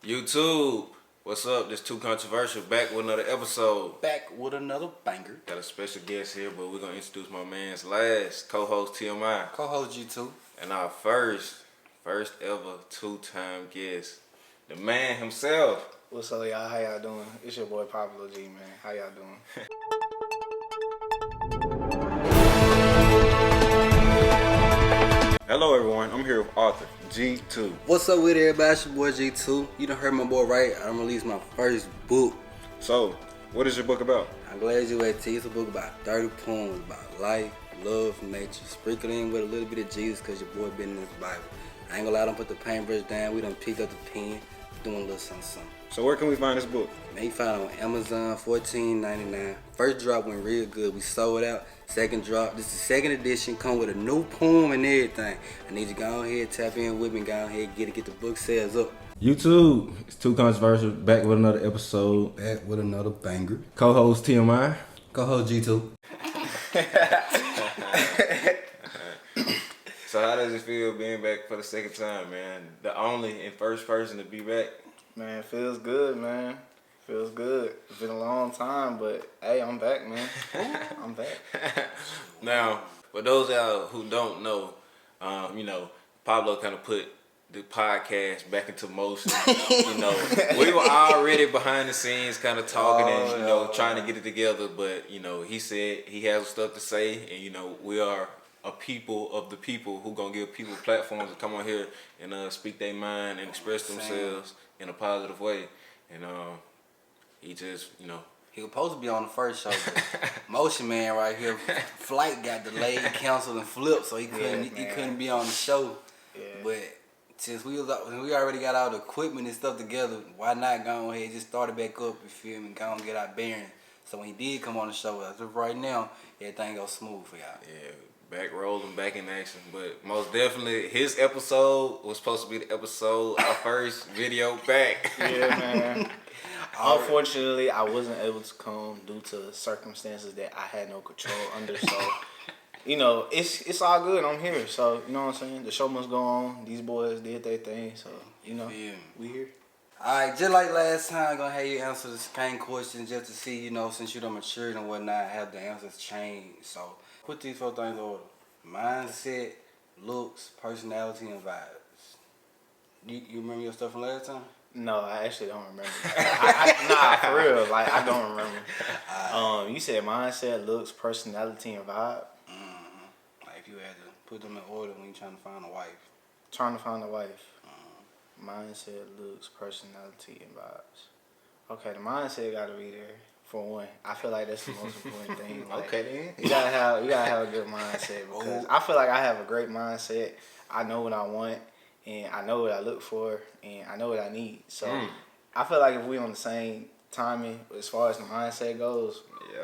YouTube, what's up? This Too Controversial back with another episode. Back with another banger. Got a special guest here, but we're gonna introduce my man's last co-host TMI Co-host G2. and our first ever two-time guest, the man himself. What's up, y'all? How y'all doing? It's your boy Popular G, man. How y'all doing? Hello, everyone. I'm here with Arthur G2. What's up with everybody? It's your boy G2. You done heard my boy right. I released my first book. So, what is your book about? I'm glad you at T. It's a book about 30 poems about life, love, nature. Sprinkled in with a little bit of Jesus because your boy been in this Bible. I ain't gonna lie, I done put the paintbrush down. We done picked up the pen, doing a little something. So, where can we find this book? Man, you find it on Amazon, $14.99. First drop went real good. We sold out. Second drop, this is the second edition. Come with a new poem and everything. I need you to go ahead, tap in with me, go ahead, get the book sales up. YouTube, it's Too Controversial back with another episode. Back with another banger. Co-host TMI. Co-host G2. So how does it feel being back for the second time, man? The only and first person to be back. Man, feels good, man. Feels good. It's been a long time, but hey, I'm back, man. I'm back. Now, for those out who don't know, Pablo kind of put the podcast back into motion. We were already behind the scenes kind of talking and, trying to get it together. But, he said he has stuff to say. And, we are a people of the people who going to give people platforms to come on here and speak their mind and express themselves in a positive way. And he just, He was supposed to be on the first show, but Motion Man right here, flight got delayed, canceled, and flipped, so he couldn't be on the show. Yeah. But since we already got all the equipment and stuff together, why not go ahead and just start it back up, you feel me, go and get our bearings. So when he did come on the show, as of right now, everything goes smooth for y'all. Yeah, back rolling, back in action. But most definitely, his episode was supposed to be the episode, our first video back. Yeah, man. Unfortunately, I wasn't able to come due to circumstances that I had no control under. So, it's all good. I'm here. So, you know what I'm saying? The show must go on. These boys did their thing. So, we here. Alright, just like last time, I'm gonna have you answer the same question just to see, since you done matured and whatnot, have the answers changed. So, put these four things in order: mindset, looks, personality, and vibes. You remember your stuff from last time? No, I actually don't remember. Nah, for real. Like, I don't remember. You said mindset, looks, personality, and vibe. Mm-hmm. Like if you had to put them in order when you're trying to find a wife. Trying to find a wife. Mindset, looks, personality, and vibes. Okay, the mindset gotta be there for one. I feel like that's the most important thing. Like, Okay then. You gotta have a good mindset because I feel like I have a great mindset. I know what I want and I know what I look for and I know what I need. So I feel like if we on the same timing as far as the mindset goes,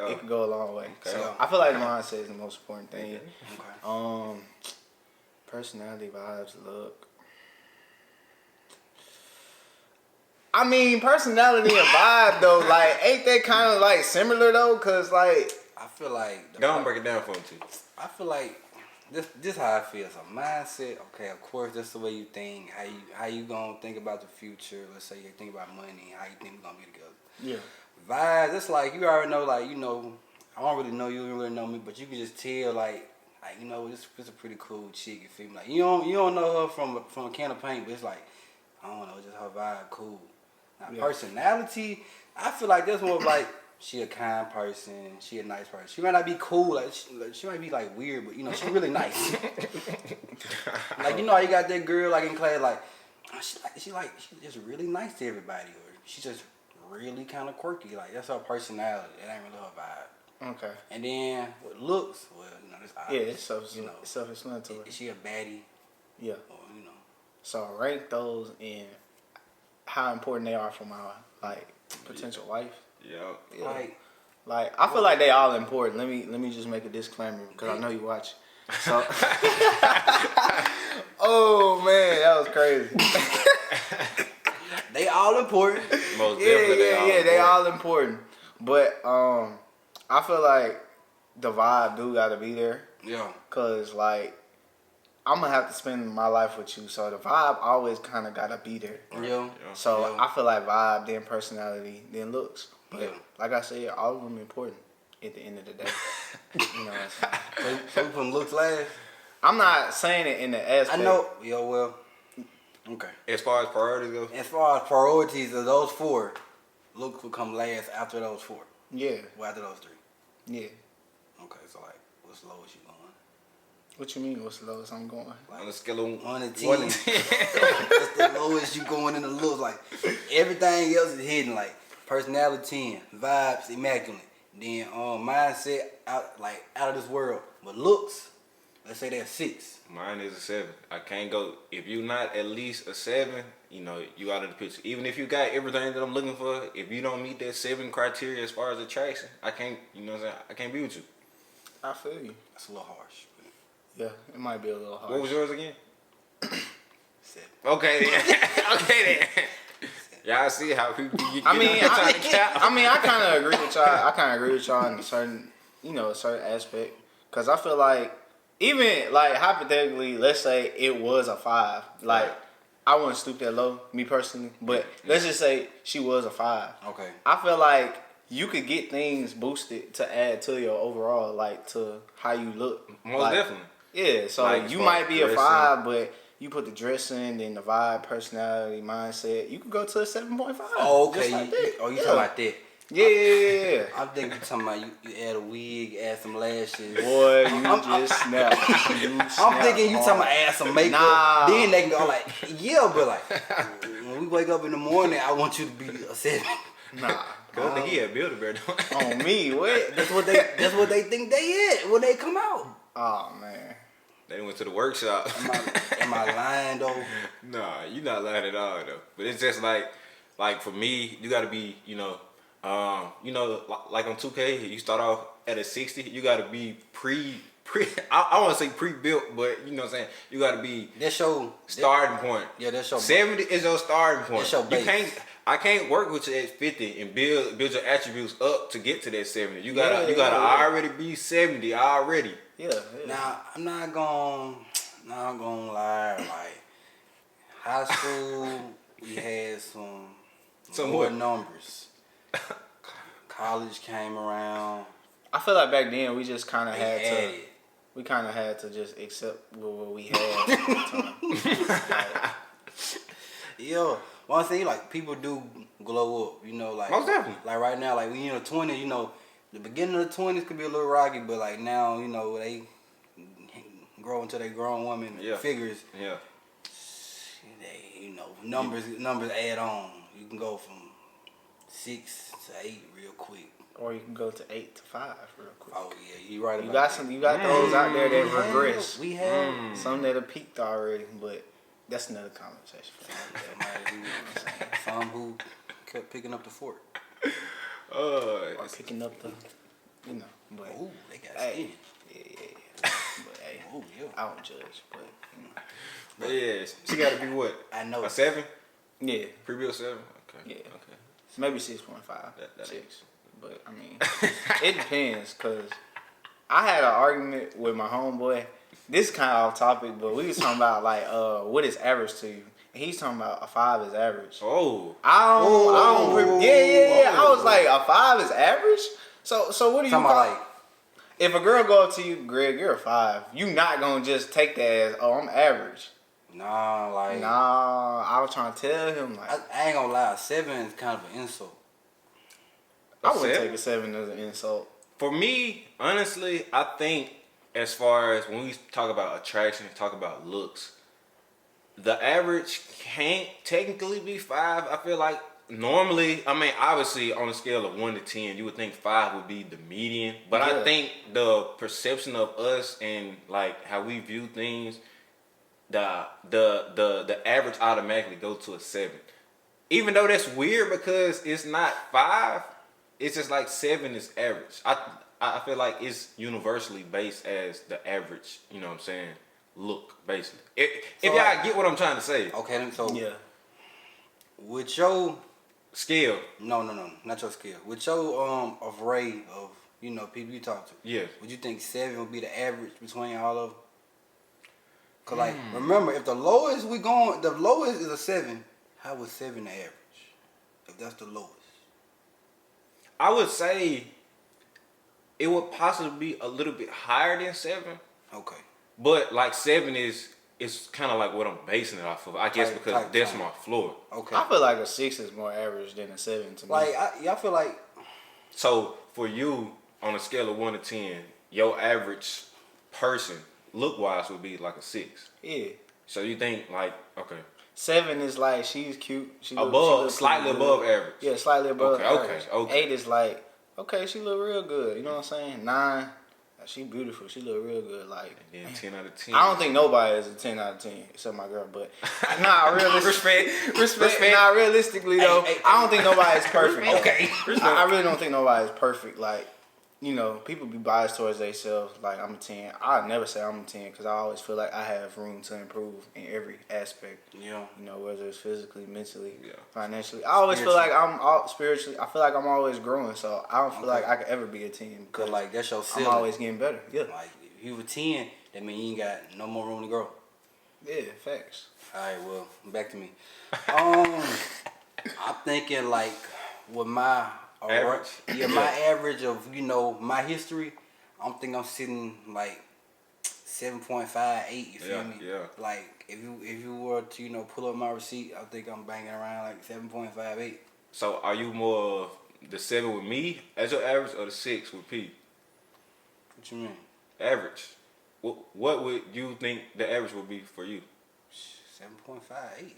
it could go a long way. Okay. So I feel like the mindset is the most important thing. Okay. Personality, vibes, look. I mean, personality and vibe though, like, ain't that kind of like similar though? Cause like, I feel like Go and break it down for him too. I feel like this how I feel. So mindset, okay, of course that's the way you think. How you gonna think about the future? Let's say you think about money. How you think we're gonna be together? yeah, Vibes. It's like you already know. Like I don't really know you. You don't really know me, but you can just tell. Like this a pretty cool chick. You feel me? Like you don't know her from a can of paint, but it's like I don't know, just her vibe cool. Now personality, I feel like that's more of like she a kind person, she a nice person. She might not be cool, like she might be like weird, but she really nice. Like how you got that girl like in class, like she's just really nice to everybody, or she's just really kind of quirky. Like that's her personality. It ain't really her vibe. okay, And then with looks, well, it's obvious. it's self-explanatory. Is she a baddie? Yeah. Or So rank those in how important they are for my like potential wife. Yeah. Like I feel like they all important. Let me just make a disclaimer because I know you watch. So, oh man, that was crazy. they all important. Most definitely They all important. But I feel like the vibe do gotta be there. Yeah. Cause like I'm gonna have to spend my life with you, so the vibe always kind of gotta be there. Yeah. So Yeah. I feel like vibe, then personality, then looks. But Yeah. like I said, all of them important at the end of the day. You know what I'm saying? So we putting looks last? I'm not saying it in the aspect. I know. Yeah, well. Okay. As far as priorities go, As far as priorities of those four, looks will come last after those four. Yeah, Well, after those three. yeah. Okay, so like, what's the lowest you going? What you mean? What's the lowest I'm going? on a scale of 1 to 10. 1 to 10. What's the lowest you going in the looks? Like, everything else is hidden. Like, personality 10, vibes immaculate. Then mindset out of this world. But looks, let's say they're 6. Mine is a 7. I can't go if you not at least a 7. You know, you out of the picture. Even if you got everything that I'm looking for, if you don't meet that 7 criteria as far as attraction, I can't. You know what I'm saying? I can't be with you. I feel you. That's a little harsh. Yeah, it might be a little hard. What was yours again? 7. Okay then. Okay then. Y'all see how people get I mean, trying to cap. I kind of agree with y'all. I kind of agree with y'all in a certain, a certain aspect. Cause I feel like, even like hypothetically, let's say it was a 5. Like, I wouldn't stoop that low, me personally. But let's just say she was a 5. Okay. I feel like you could get things boosted to add to your overall, like to how you look. Most Like, definitely. Yeah, so Like, you as far might as be a dressing. 5, but you put the dressing, then the vibe, personality, mindset. You could go to a 7.5. Oh, okay. Just like that. Oh, you Yeah. talking about that? Yeah. I think you talking about you add a wig, add some lashes. Boy, you just snap. I'm thinking you talking about add some makeup. Nah. Then they can go like, yeah, but like, when we wake up in the morning, I want you to be a 7. Nah. Cause I think he had Build-A-Bear. On me, what? That's what they think they is when they come out. Oh, man. They went to the workshop. Am I lying though? Nah, you not lying at all though. But it's just like for me, you gotta be, like on 2K, you start off at a 60. You gotta be I want to say pre-built, but you know what I'm saying. You gotta be That's your starting point. Yeah, that's your 70 is your starting point. That's your base. I can't work with you at 50 and build your attributes up to get to that 70. You gotta Yeah. already be 70 already. Yeah. Now I'm not gonna lie. Like high school, we had some lower what? numbers. College came around. I feel like back then we just kind of They had had to. it. We kind of had to just accept what we had at the time. Like, Yo, one thing like people do glow up. Like Most definitely. Like right now, like when you're in the 20s, the beginning of the 20s could be a little rocky, but like now, they grow into their grown woman Yeah. figures. Yeah. They, numbers add on. You can go from 6 to 8 real quick. or you can go to 8 to 5 real quick. Oh yeah, you right. You about got that. some. You got those out there that regress. We have. Some that have peaked already, but that's another conversation. Some who kept picking up the fork. Or picking up the, But Ooh, they got hey, skin. yeah. But hey, Ooh, yeah. I don't judge. But But yeah, she gotta be what? I know. A 7? yeah, Pre-built 7? Okay. Yeah. Okay. maybe 6.5, That 6. But I mean, it depends. Cause I had an argument with my homeboy. This is kind of off topic, but we was talking about like what is average to you. And he's talking about a 5 is average. Oh. I don't. Yeah. I was Whoa. like, a 5 is average. So what do you Talking call? about like, If a girl go up to you, Greg, you're a 5. You not gonna just take that as, oh, I'm average. nah, like Nah, I was trying to tell him like, I ain't gonna lie, 7 is kind of an insult. I wouldn't 7? take a 7 as an insult. For me, honestly, I think as far as when we talk about attraction, talk about looks, the average can't technically be 5. I feel like normally, obviously on a scale of 1 to 10, you would think 5 would be the median. But Yeah. I think the perception of us and like how we view things, the average automatically goes to a 7. Even though that's weird because it's not 5, it's just like 7 is average. I feel like it's universally based as the average, you know what I'm saying, look, basically. If So, y'all like- get what I'm trying to say. Okay, then so Yeah. with your Scale, no, not your skill. With your array of people you talk to, yeah. would you think 7 would be the average between all of them? Cause like remember, if the lowest is a 7, how was 7 the average? If that's the lowest. I would say it would possibly be a little bit higher than 7. Okay. But like 7 is kind of like what I'm basing it off of. I guess because that's my floor. Okay. I feel like a 6 is more average than a 7 to me. Like I feel like. So for you, on a scale of 1 to 10, your average person look wise would be like a 6. Yeah. So you think like, okay. 7 is like she's cute. Slightly above average. Yeah, slightly above average. Okay. 8 is like, okay, she look real good. You know what I'm saying? 9, she beautiful. She look real good. Like, And then 10 out of 10. I don't think nobody is a 10 out of 10 except my girl. But nah, realistic. Respect. Nah, realistically though, I don't think nobody is perfect. Okay. I really don't think nobody is perfect. Like, you know, people be biased towards themselves. Like, I'm a 10. I never say I'm a 10 because I always feel like I have room to improve in every aspect. Yeah. You know, whether it's physically, mentally, Yeah. financially. I always feel like I'm all spiritually. I feel like I'm always growing. So I don't feel like I could ever be a 10 Cause like that's your I'm ceiling. always getting better. Yeah. Like if you were 10, that means you ain't got no more room to grow. Yeah, facts. All right, well, back to me. I'm thinking like with my Average? Yeah, my average of my history. I'm sitting like 7.58. You feel me? Yeah. Like if you were to pull up my receipt, I think I'm banging around like 7.58. So are you more the 7 with me as your average or the 6 with P? What you mean? Average. What would you think the average would be for you? 7.58.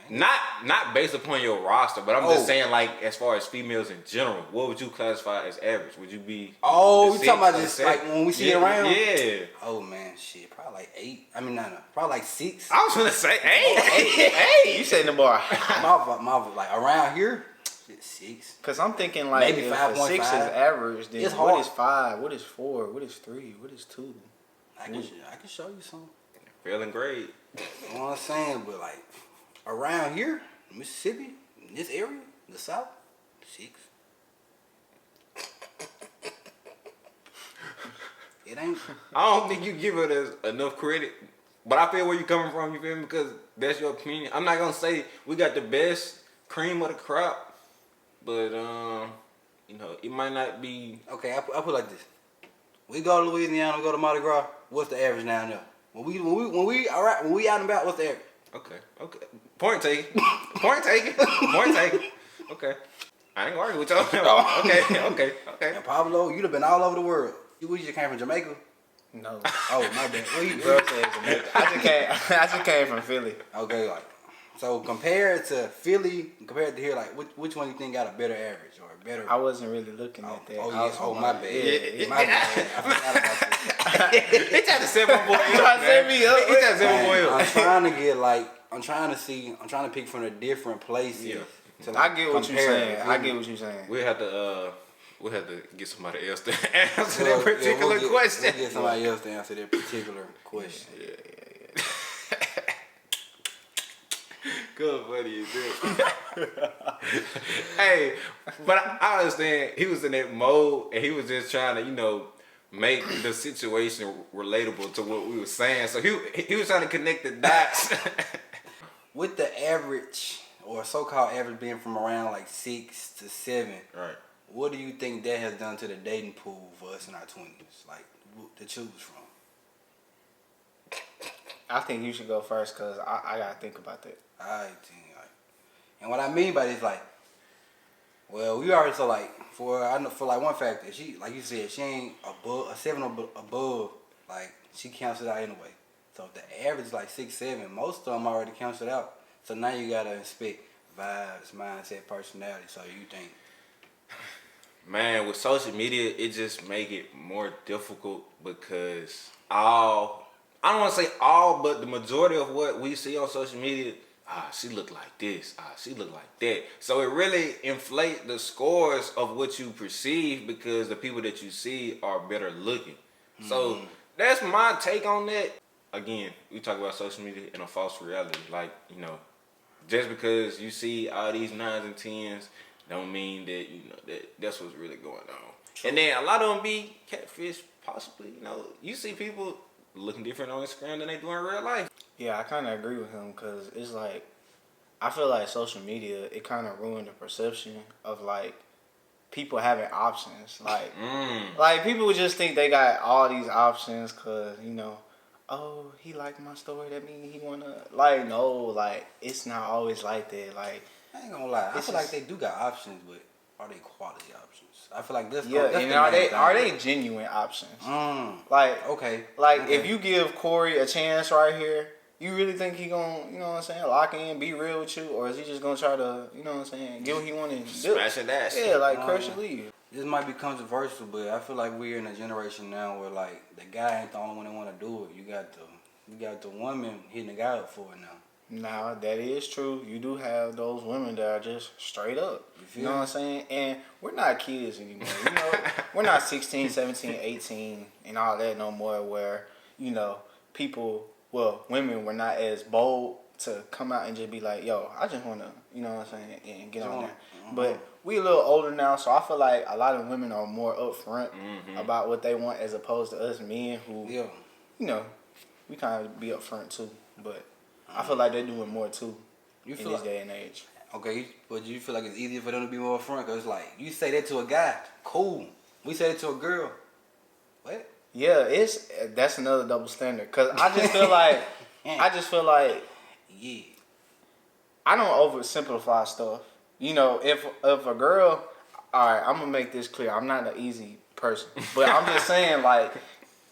Not based upon your roster, but I'm just saying like as far as females in general, what would you classify as average? Would you be? Oh, the you talking 6 about or just 7? like when we see it around? Yeah. Oh man, shit, probably like 8. I mean, no, probably like 6. I was gonna say 8. Hey, you setting the bar. my like around here, 6. Cause I'm thinking like Maybe if a 5.5. 6 is average, then It's what hard. is 5? What is 4? What is 3? What is 2? I can show you some. Feeling great. You know what I'm saying? But like around here, Mississippi, in this area, the South, 6. It ain't. I don't think you give it as enough credit, but I feel where you coming from. You feel me? Because that's your opinion. I'm not gonna say we got the best cream of the crop, but it might not be. Okay, I put it like this. We go to Louisiana, we go to Mardi Gras. What's the average down there? When we out and about, what's the average? Okay. Point taken. Point taken. Okay. I ain't arguing with y'all. Okay. And Pablo, you'd have been all over the world. You just came from Jamaica? No. Oh, my bad. Where you Bro said Jamaica. I just came from Philly. Okay, like, so compared to Philly, compared to here, like, which one you think got a better average or a better? I wasn't really looking at that. My bad. Yeah. My bad. I forgot about this. He tried to set my boy up. He tried to set me up. He tried to set my boy I'm up. trying to get like, I'm trying to pick from the different places. Yeah. To, like, I get what you're compare. saying. I get what you're saying. We'll have to get somebody else to answer that particular question. We'll get somebody else to answer that particular question. Yeah. Good buddy, you did. Hey, but I understand he was in that mode and he was just trying to, make the situation relatable to what we were saying. So he was trying to connect the dots. With the average or so-called average being from around like 6 to 7, Right. what do you think that has done to the dating pool for us in our 20s? Like, to choose from? I think you should go first because I got to think about that. I think, like, and what I mean by this, like, well, we already so like for one factor, she, like you said, she ain't above a 7 above, like she counts it out anyway. So if the average is like 6, 7, most of them already counts it out. So now you gotta inspect vibes, mindset, personality. So you think, Man, with social media, it just make it more difficult because I don't want to say all, but the majority of what we see on social media, she look like this, she look like that. So it really inflate the scores of what you perceive because the people that you see are better looking. So that's my take on that. Again, we talk about social media in a false reality. Like, just because you see all these 9s and 10s don't mean that, that's what's really going on. True. And then a lot of them be catfish, possibly. You see people looking different on Instagram than they do in real life. Yeah, I kind of agree with him because it's like, I feel like social media, it kind of ruined the perception of like people having options. Like people would just think they got all these options because, you know, oh, he liked my story, that means he wanna, like, no, like, it's not always like that. Like, I ain't gonna lie. I feel like they do got options, but are they quality options? I feel like that's yeah, that's and the are main they thing. are they genuine options? Like, okay, if you give Corey a chance right here, you really think he gonna, you know what I'm saying, lock in, be real with you, or is he just gonna try to, you know what I'm saying, get what he want to do? Smash and dash. Yeah, like crush and leave. This might be controversial, but I feel like we're in a generation now where like the guy ain't the only one that want to do it. You got the woman hitting the guy up for it now. Now, that is true. You do have those women that are just straight up. You know what I'm saying? And we're not kids anymore. You know, we're not 16, 17, 18 and all that no more where, you know, women were not as bold to come out and just be like, yo, I just want to, you know what I'm saying, and get on there. But we a little older now, so I feel like a lot of women are more upfront about what they want as opposed to us men who, you know, we kind of be upfront too. But I feel like they're doing more too in this day and age. Okay, but you feel like it's easier for them to be more upfront because like you say that to a guy, cool. We say it to a girl, what? Yeah, that's another double standard. Cause I just feel like, yeah, I don't oversimplify stuff. You know, if a girl, all right, I'm gonna make this clear. I'm not an easy person, but I'm just saying, like,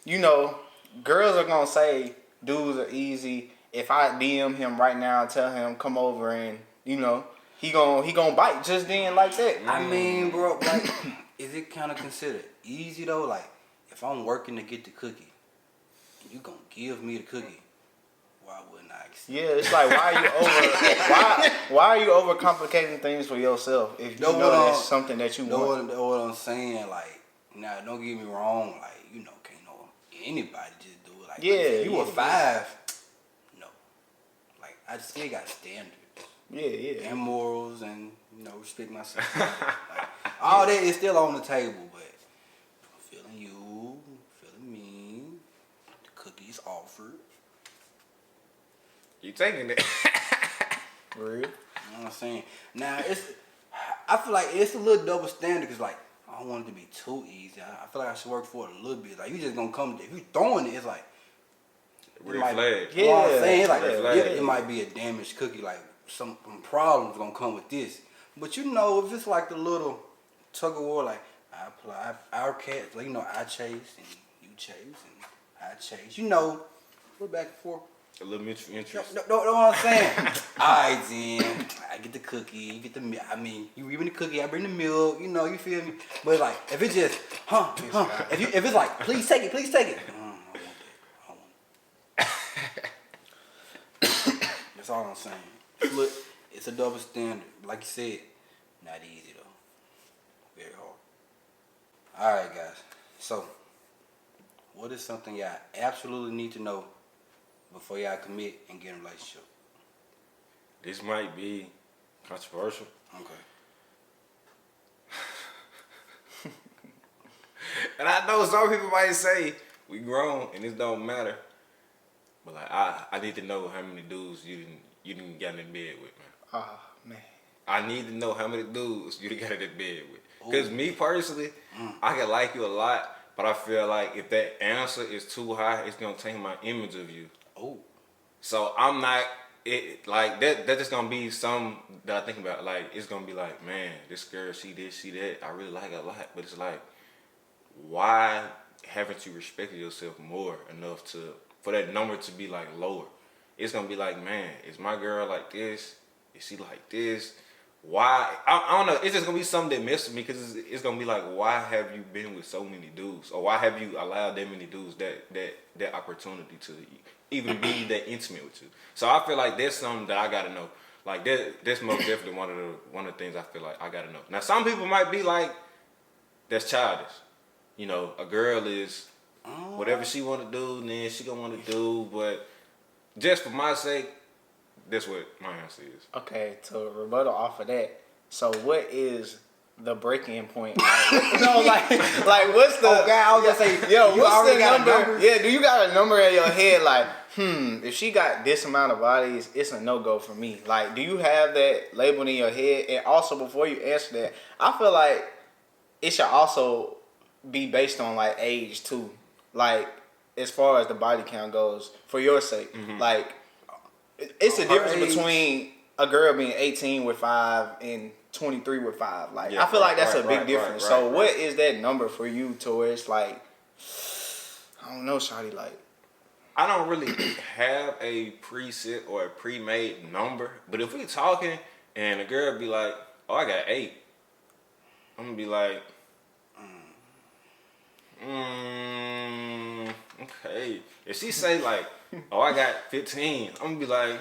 you know, girls are gonna say dudes are easy. If I DM him right now and tell him come over and, you know, he gonna bite just then like that. I mean, bro, like, is it kind of considered easy though? Like, if I'm working to get the cookie, and you gonna give me the cookie, why wouldn't I accept? Yeah, it's like why are you overcomplicating things for yourself if you know that's something that you want? Know what I'm saying? Like, now don't get me wrong. Like, you know, can't anybody just do it. Like, if you a 5, no. Like, I still got standards. Yeah. And morals and, you know, respect myself. Like, all that is still on the table, but I'm feeling you, feeling me. The cookie's offered. You taking it? For real? You know what I'm saying? Now, I feel like it's a little double standard because, like, I don't want it to be too easy. I feel like I should work for it a little bit. Like, you just gonna come, if you throwing it, it's like, Red flag. You know what I'm saying? Like, flag. it might be a damaged cookie. Like, some problems gonna come with this. But you know, if it's like the little tug of war, like, I apply, our cat, like, you know, I chase and you chase and I chase. You know, we're back and forth. A little mutual interest. Know what I'm saying? Alright then, I get the cookie, you get the milk. I mean, you bring me the cookie, I bring the milk. You know, you feel me? But like, if it's just, if it's like, please take it. I don't want that. That's all I'm saying. Look, it's a double standard. Like you said, not easy though. Very hard. Alright guys, so what is something y'all absolutely need to know before y'all commit and get in a relationship? This might be controversial. Okay. And I know some people might say we grown and this don't matter. But like I need to know how many dudes you didn't get in bed with, man. Oh man. I need to know how many dudes you done got in bed with. Because me personally, I can like you a lot, but I feel like if that answer is too high, it's gonna change my image of you. Oh. So I'm not like that. That's just gonna be some that I think about. Like it's gonna be like, man, this girl, she this, she that. I really like her a lot, but it's like, why haven't you respected yourself more enough for that number to be like lower? It's gonna be like, man, is my girl like this? Is she like this? Why? I don't know. It's just gonna be something that messes with me because it's gonna be like, why have you been with so many dudes, or why have you allowed that many dudes that opportunity to even be that intimate with you? So I feel like that's something that I gotta know. Like that's most definitely one of the things I feel like I gotta know. Now some people might be like, that's childish. You know, a girl is whatever she wanna do, then she gonna wanna do. But just for my sake, that's what my answer is. Okay, to rebuttal off of that, so what is the break-in point? Like, no, like what's the? Oh God, I was gonna say, Yo, you what's already the got number? a number? Yeah, do you got a number in your head? Like, if she got this amount of bodies, it's a no-go for me. Like, do you have that labeled in your head? And also, before you answer that, I feel like it should also be based on like age too. Like, as far as the body count goes, for your sake, like, it's a difference between a girl being 18 with 5 and 23 with 5. Like, I feel like that's a big difference. So what is that number for you to where it's like, I don't know, shawty, like, I don't really have a preset or a pre-made number, but if we talking and a girl be like, "Oh, I got 8," I'm gonna be like, okay. If she say like, "Oh, I got 15," I'm gonna be like,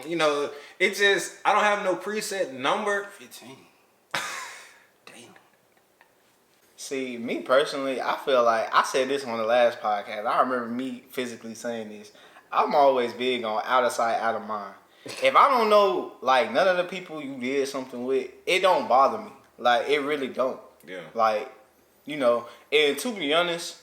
you know, it just, I don't have no preset number. 15. Damn. see, me personally, I feel like, I said this on the last podcast. I remember me physically saying this. I'm always big on out of sight, out of mind. If I don't know, like, none of the people you did something with, it don't bother me. Like, it really don't. Yeah. Like, you know, and to be honest,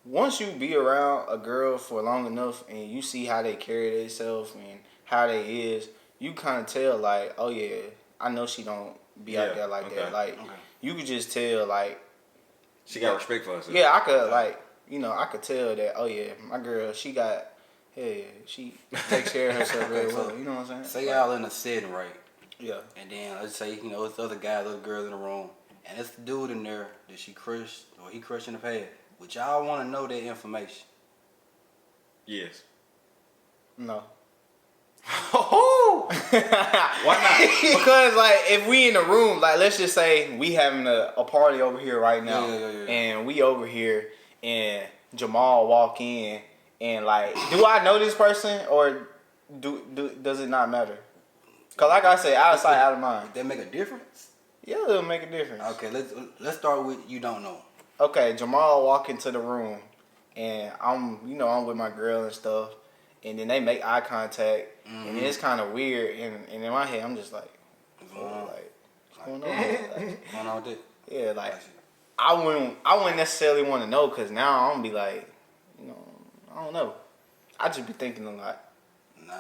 once you be around a girl for long enough and you see how they carry themselves and how they is, you kind of tell, like, oh yeah, I know she don't be out there like that. Like, you could just tell, like, she got respect for herself. yeah, I could, like, you know, I could tell that, oh yeah, my girl, she got, yeah, she takes care of herself very well. You know what I'm saying? Say y'all in a setting, right? Yeah. And then let's say, you know, it's other guys, other girls in the room, and it's the dude in there that she crushed or he crushed in the past. Would y'all want to know that information? Yes. No. Why not? Because, like, if we in the room, like, let's just say we having a party over here right now, and we over here, and Jamal walk in, and, like, do I know this person, or does it not matter? Because, like I said, out of sight, out of mind. Did that make a difference? Yeah, it'll make a difference. Okay, let's start with you don't know. Okay, Jamal walk into the room, and I'm with my girl and stuff, and then they make eye contact, and it's kind of weird, and in my head, I'm just like, what's going on? Like, What's going on with it? Yeah, like, I wouldn't necessarily want to know, because now I'm gonna be like, you know, I don't know. I just be thinking a lot. Nah,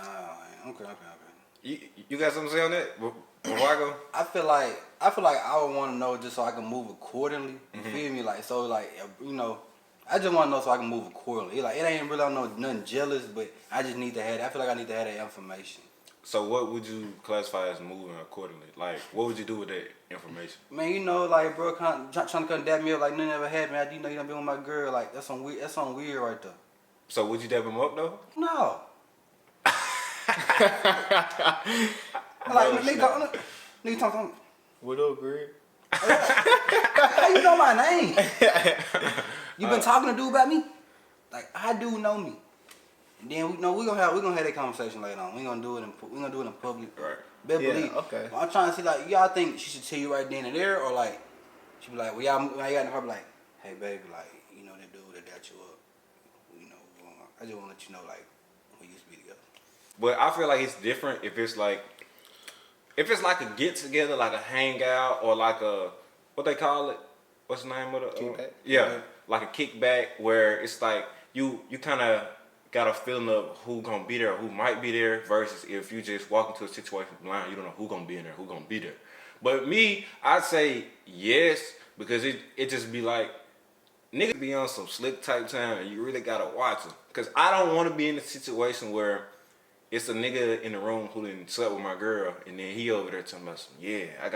okay. You got something to say on that? Before I go? I feel like I would want to know just so I can move accordingly. You feel me? Like, so, like, you know, I just want to know so I can move accordingly. Like, it ain't really nothing jealous, but I just need to have that. I feel like I need to have that information. So what would you classify as moving accordingly? Like, what would you do with that information? Man, you know, like, bro, trying to come dap me up like nothing ever happened. You know, you done been with my girl. Like, that's some weird right there. So would you dap him up though? No. Like, nigga talking. What up, Greg? How you know my name? You been talking to dude about me? Like, I do know me. And then we gonna have that conversation later on. We gonna do it in public. Right. Better Yeah, believe. okay. But I'm trying to see, like, y'all think she should tell you right then and there, or like she be like, well, y'all got in the car, be like, hey baby, like, you know that dude that got you up. You know, I just wanna let you know, like, we used to be together. But I feel like it's different if it's like a get together, like a hangout, or like a, what they call it? What's the name of it? Kickback? Yeah, like a kickback where it's like you kind of got a feeling of who gonna be there, or who might be there, versus if you just walk into a situation blind, you don't know who gonna be in there, who gonna be there. But me, I'd say yes, because it just be like, niggas be on some slick type time, and you really gotta watch them. Cause I don't want to be in a situation where it's a nigga in the room who done slept with my girl, and then he over there talking about some, yeah, I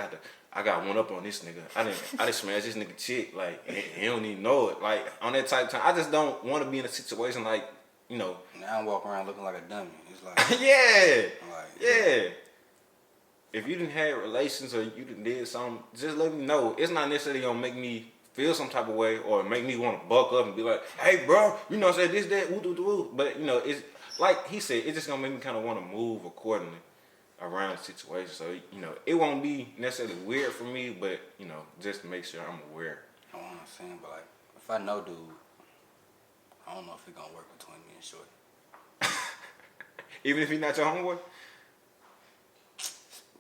got one up on this nigga. I didn't smash this nigga chick. Like, he don't even know it. Like, on that type of time, I just don't want to be in a situation like, you know. Now I'm walking around looking like a dummy. It's like, Yeah. like, Yeah. If you didn't have relations or you done did something, just let me know. It's not necessarily gonna make me feel some type of way or make me want to buck up and be like, hey, bro, you know, say this, that, woo. But, you know, it's like he said, it's just gonna make me kind of want to move accordingly around the situation. So, you know, it won't be necessarily weird for me, but, you know, just to make sure I'm aware. I don't understand, but like, if I know dude, I don't know if it's gonna work between me and Shorty. Even if he's not your homeboy?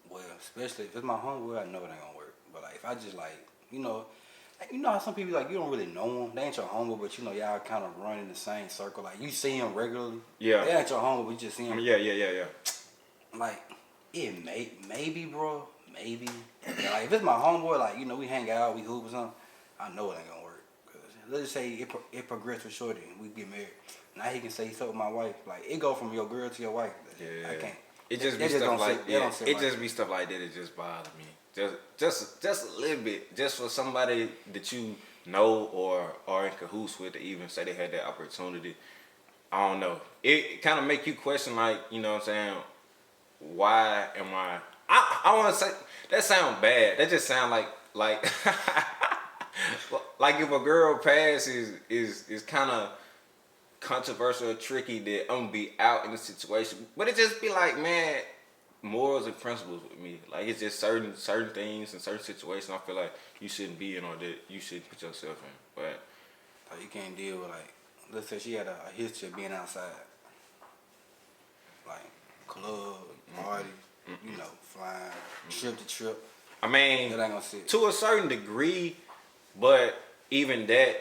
Well, especially if it's my homeboy, I know it ain't gonna work. I just you know how some people like you don't really know them. They ain't your homie, but you know y'all kind of run in the same circle. Like you see them regularly. Yeah. They ain't your homie, but you just see them. Yeah. Like maybe, bro, maybe. Like if it's my homeboy, like you know we hang out, we hoop or something. I know it ain't gonna work. Cause let's just say it progressed with Shorty and we get married. Now he can say he's with my wife. Like it go from your girl to your wife. Yeah. I can't. It just be stuff like it be stuff like that. It just bothers me. Just a little bit. Just for somebody that you know or are in cahoots with to even say they had that opportunity. I don't know. It kind of make you question, like, you know what I'm saying? Why am I want to say that sound bad. That just sound like like if a girl passes is kind of controversial or tricky that I'm gonna be out in the situation. But it just be like, man, morals and principles with me. Like it's just certain things and certain situations I feel like you shouldn't be in or that you shouldn't put yourself in. But like, you can't deal with like let's say she had a history of being outside. Like club, party, you know, flying, trip to trip. I mean, that ain't gonna sit. To a certain degree, but even that,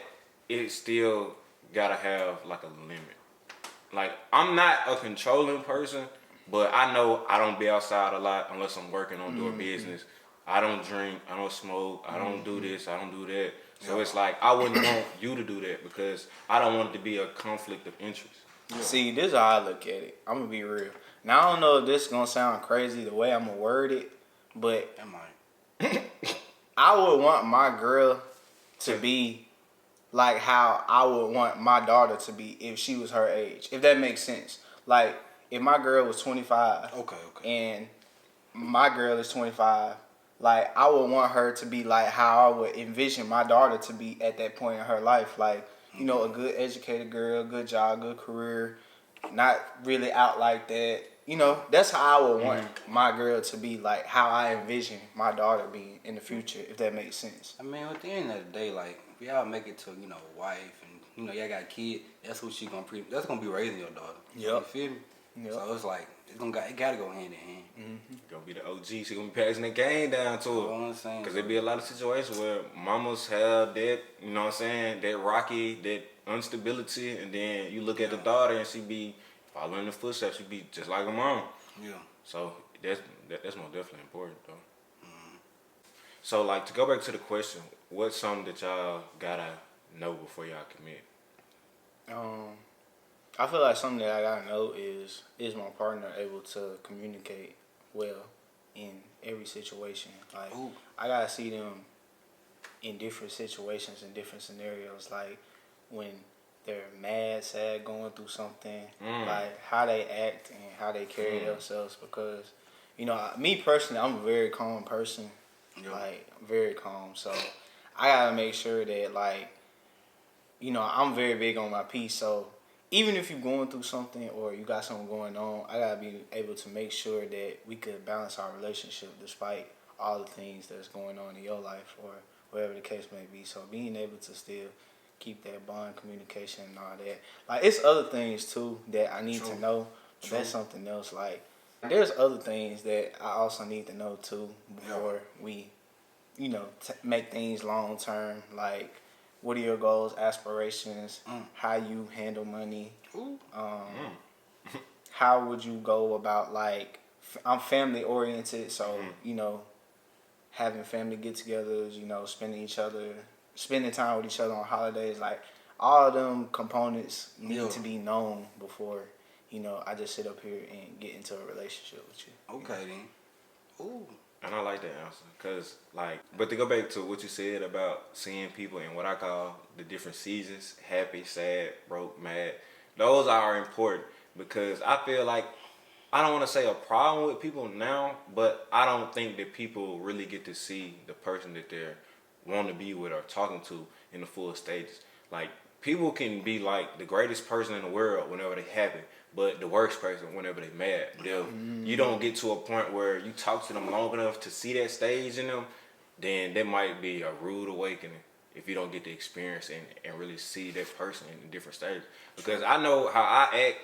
it still gotta have like a limit. Like I'm not a controlling person, but I know I don't be outside a lot unless I'm working on doing business. I don't drink, I don't smoke, I don't do this, I don't do that. So it's like I wouldn't want you to do that because I don't want it to be a conflict of interest. Yeah. See, this is how I look at it. I'm gonna be real. Now I don't know if this is gonna sound crazy the way I'm gonna word it, but I would want my girl to be like how I would want my daughter to be if she was her age. If that makes sense. Like if my girl was 25, and my girl is 25, like I would want her to be like how I would envision my daughter to be at that point in her life. Like, you know, a good educated girl, good job, good career, not really out like that. You know, that's how I would want my girl to be, like how I envision my daughter being in the future, if that makes sense. I mean, at the end of the day, like if y'all make it to, you know, wife and you know y'all got a kid, that's who she that's gonna be raising your daughter. Yep. You feel me? Yep. So it's like it gotta go hand in hand. Gonna be the OG. She gonna be passing the game down to her. You know what I'm saying? Cause there be a lot of situations where mamas have that, you know what I'm saying, that rocky, that instability, and then you look at the daughter and she be following the footsteps. She be just like her mom. Yeah. So that's most definitely important though. So like to go back to the question, what's something that y'all gotta know before y'all commit? I feel like something that I gotta know is my partner able to communicate well in every situation. Like I gotta see them in different situations and different scenarios. Like when they're mad, sad, going through something, like how they act and how they carry themselves. Because, you know, me personally, I'm a very calm person, like very calm. So I gotta make sure that, like, you know, I'm very big on my peace. So even if you're going through something or you got something going on, I gotta be able to make sure that we could balance our relationship despite all the things that's going on in your life or whatever the case may be. So being able to still keep that bond, communication, and all that. Like, it's other things too that I need to know. That's something else. Like, there's other things that I also need to know too before we, you know, make things long term. Like, what are your goals, aspirations, how you handle money, how would you go about, like, I'm family oriented, so, you know, having family get-togethers, you know, spending time with each other on holidays, like all of them components need to be known before, you know, I just sit up here and get into a relationship with you. Okay then. Ooh. And I like that answer, cause like, but to go back to what you said about seeing people in what I call the different seasons, happy, sad, broke, mad, those are important because I feel like, I don't want to say a problem with people now, but I don't think that people really get to see the person that they're want to be with or talking to in the full stages. Like, people can be like the greatest person in the world whenever they happy, but the worst person whenever they mad. You don't get to a point where you talk to them long enough to see that stage in them, then that might be a rude awakening if you don't get to experience and really see that person in different stages. Because I know how I act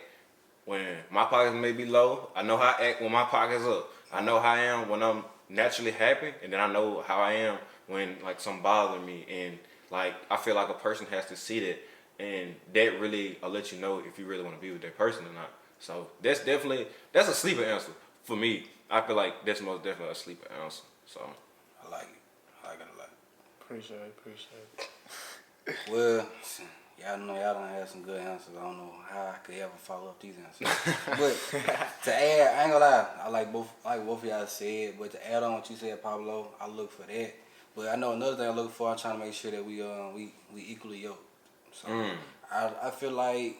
when my pockets may be low. I know how I act when my pockets up. I know how I am when I'm naturally happen, and then I know how I am when like something bothers me, and like I feel like a person has to see that, and that really will let you know if you really want to be with that person or not. So that's a sleeper answer for me. I feel like that's most definitely a sleeper answer. So I like it. I like it a lot. Appreciate it. Well, y'all know y'all done had some good answers. I don't know how I could ever follow up these answers. But to add, I ain't gonna lie, I like both of y'all said, but to add on what you said, Pablo, I look for that. But I know another thing I look for, I'm trying to make sure that we equally yoked. So I feel like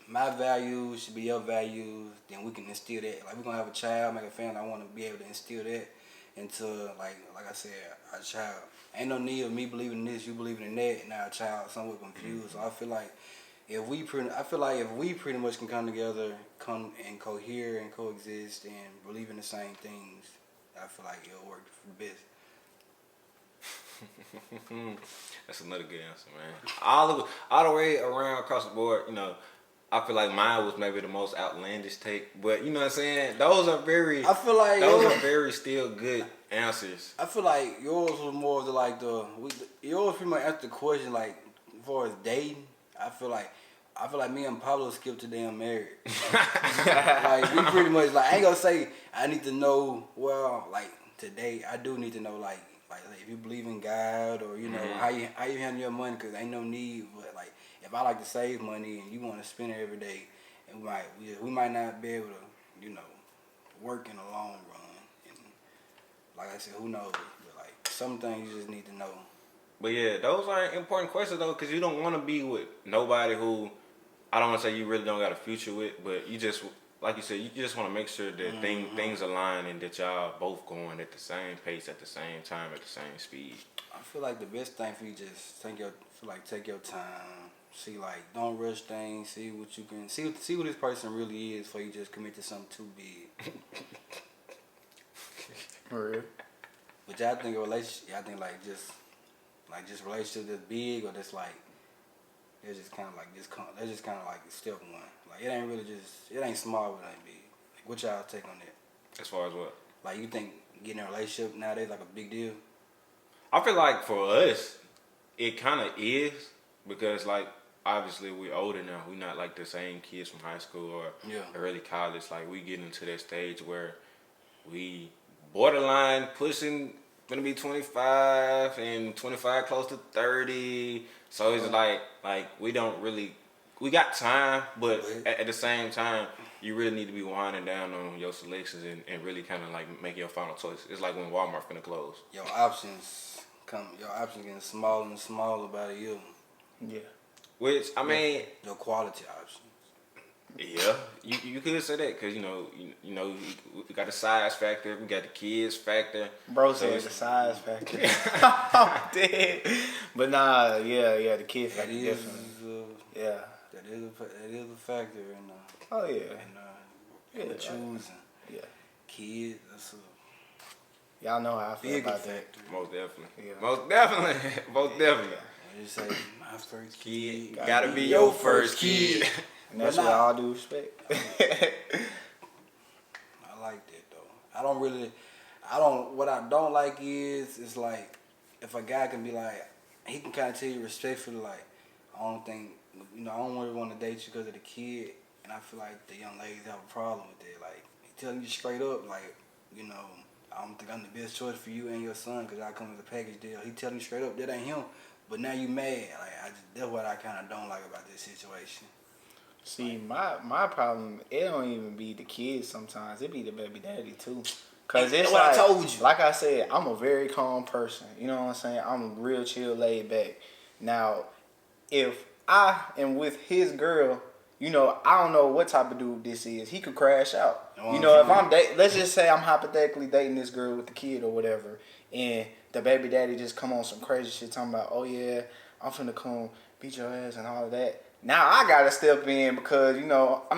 my values should be your values, then we can instill that. Like we're gonna have a child, make a family, I wanna be able to instill that into like I said, our child. Ain't no need of me believing in this, you believing in that, and our child somewhat confused. So I feel like if we pretty much can come together, come and cohere and coexist and believe in the same things, I feel like it'll work for the best. that's another good answer, man. All the way around across the board, you know, I feel like mine was maybe the most outlandish take, but you know what I'm saying? Those are very still good answers. I feel like yours was more of yours pretty much answered the question like as far as dating. I feel like me and Pablo skipped to damn married. Like we pretty much like I ain't gonna say I need to know like today I do need to know like if you believe in God or you know how you handle your money, because ain't no need. But like if I like to save money and you want to spend it every day, and we might not be able to work in the long run. And like I said, who knows? But like some things you just need to know. But yeah, those are important questions though, because you don't want to be with nobody who I don't want to say you really don't got a future with, but you just like you said, you just want to make sure that things align and that y'all both going at the same pace, at the same time, at the same speed. I feel like the best thing for you just take your time. See, like, don't rush things. See what you can see who this person really is before you just commit to something too big. For real. But y'all think a relationship? Y'all think like just relationship that's big or that's like it's just kind of like that's just kind of like step one. Like it ain't small, but it ain't big. Like, what y'all take on that? As far as what? Like you think getting in a relationship nowadays like a big deal? I feel like for us, it kind of is because like obviously we're older now. We're not like the same kids from high school or early college. Like we get into that stage where we borderline pushing gonna be 25 and 25 close to 30. So it's like we don't really we got time, but at the same time you really need to be winding down on your selections and really kind of like make your final choice. It's like when Walmart finna close. Your options getting smaller and smaller by the year. Yeah. Which I mean, your quality options. Yeah, you could say that because you know we got the size factor, we got the kids factor. Bro said the size factor. I'm dead. But nah, yeah, the kid factor definitely. That is a factor in oh yeah, in choosing. Yeah, kids. That's y'all know how I feel about factor. that. Most definitely. Yeah. Most definitely. You say my first kid gotta be your first kid. And that's what all due respect. I like that though. What I don't like is it's like if a guy can be like he can kind of tell you respectfully like I don't really want to date you because of the kid, and I feel like the young ladies have a problem with that. Like he telling you straight up like I don't think I'm the best choice for you and your son because I come as a package deal. He telling you straight up that ain't him, but now you mad. Like that's what I kind of don't like about this situation. See, my problem, it don't even be the kids sometimes. It be the baby daddy, too. Because it's what like, I told you. Like I said, I'm a very calm person. You know what I'm saying? I'm real chill, laid back. Now, if I am with his girl, I don't know what type of dude this is. He could crash out. If I'm let's just say I'm hypothetically dating this girl with the kid or whatever, and the baby daddy just come on some crazy shit talking about, oh yeah, I'm finna come beat your ass and all of that. Now I gotta step in because, I'm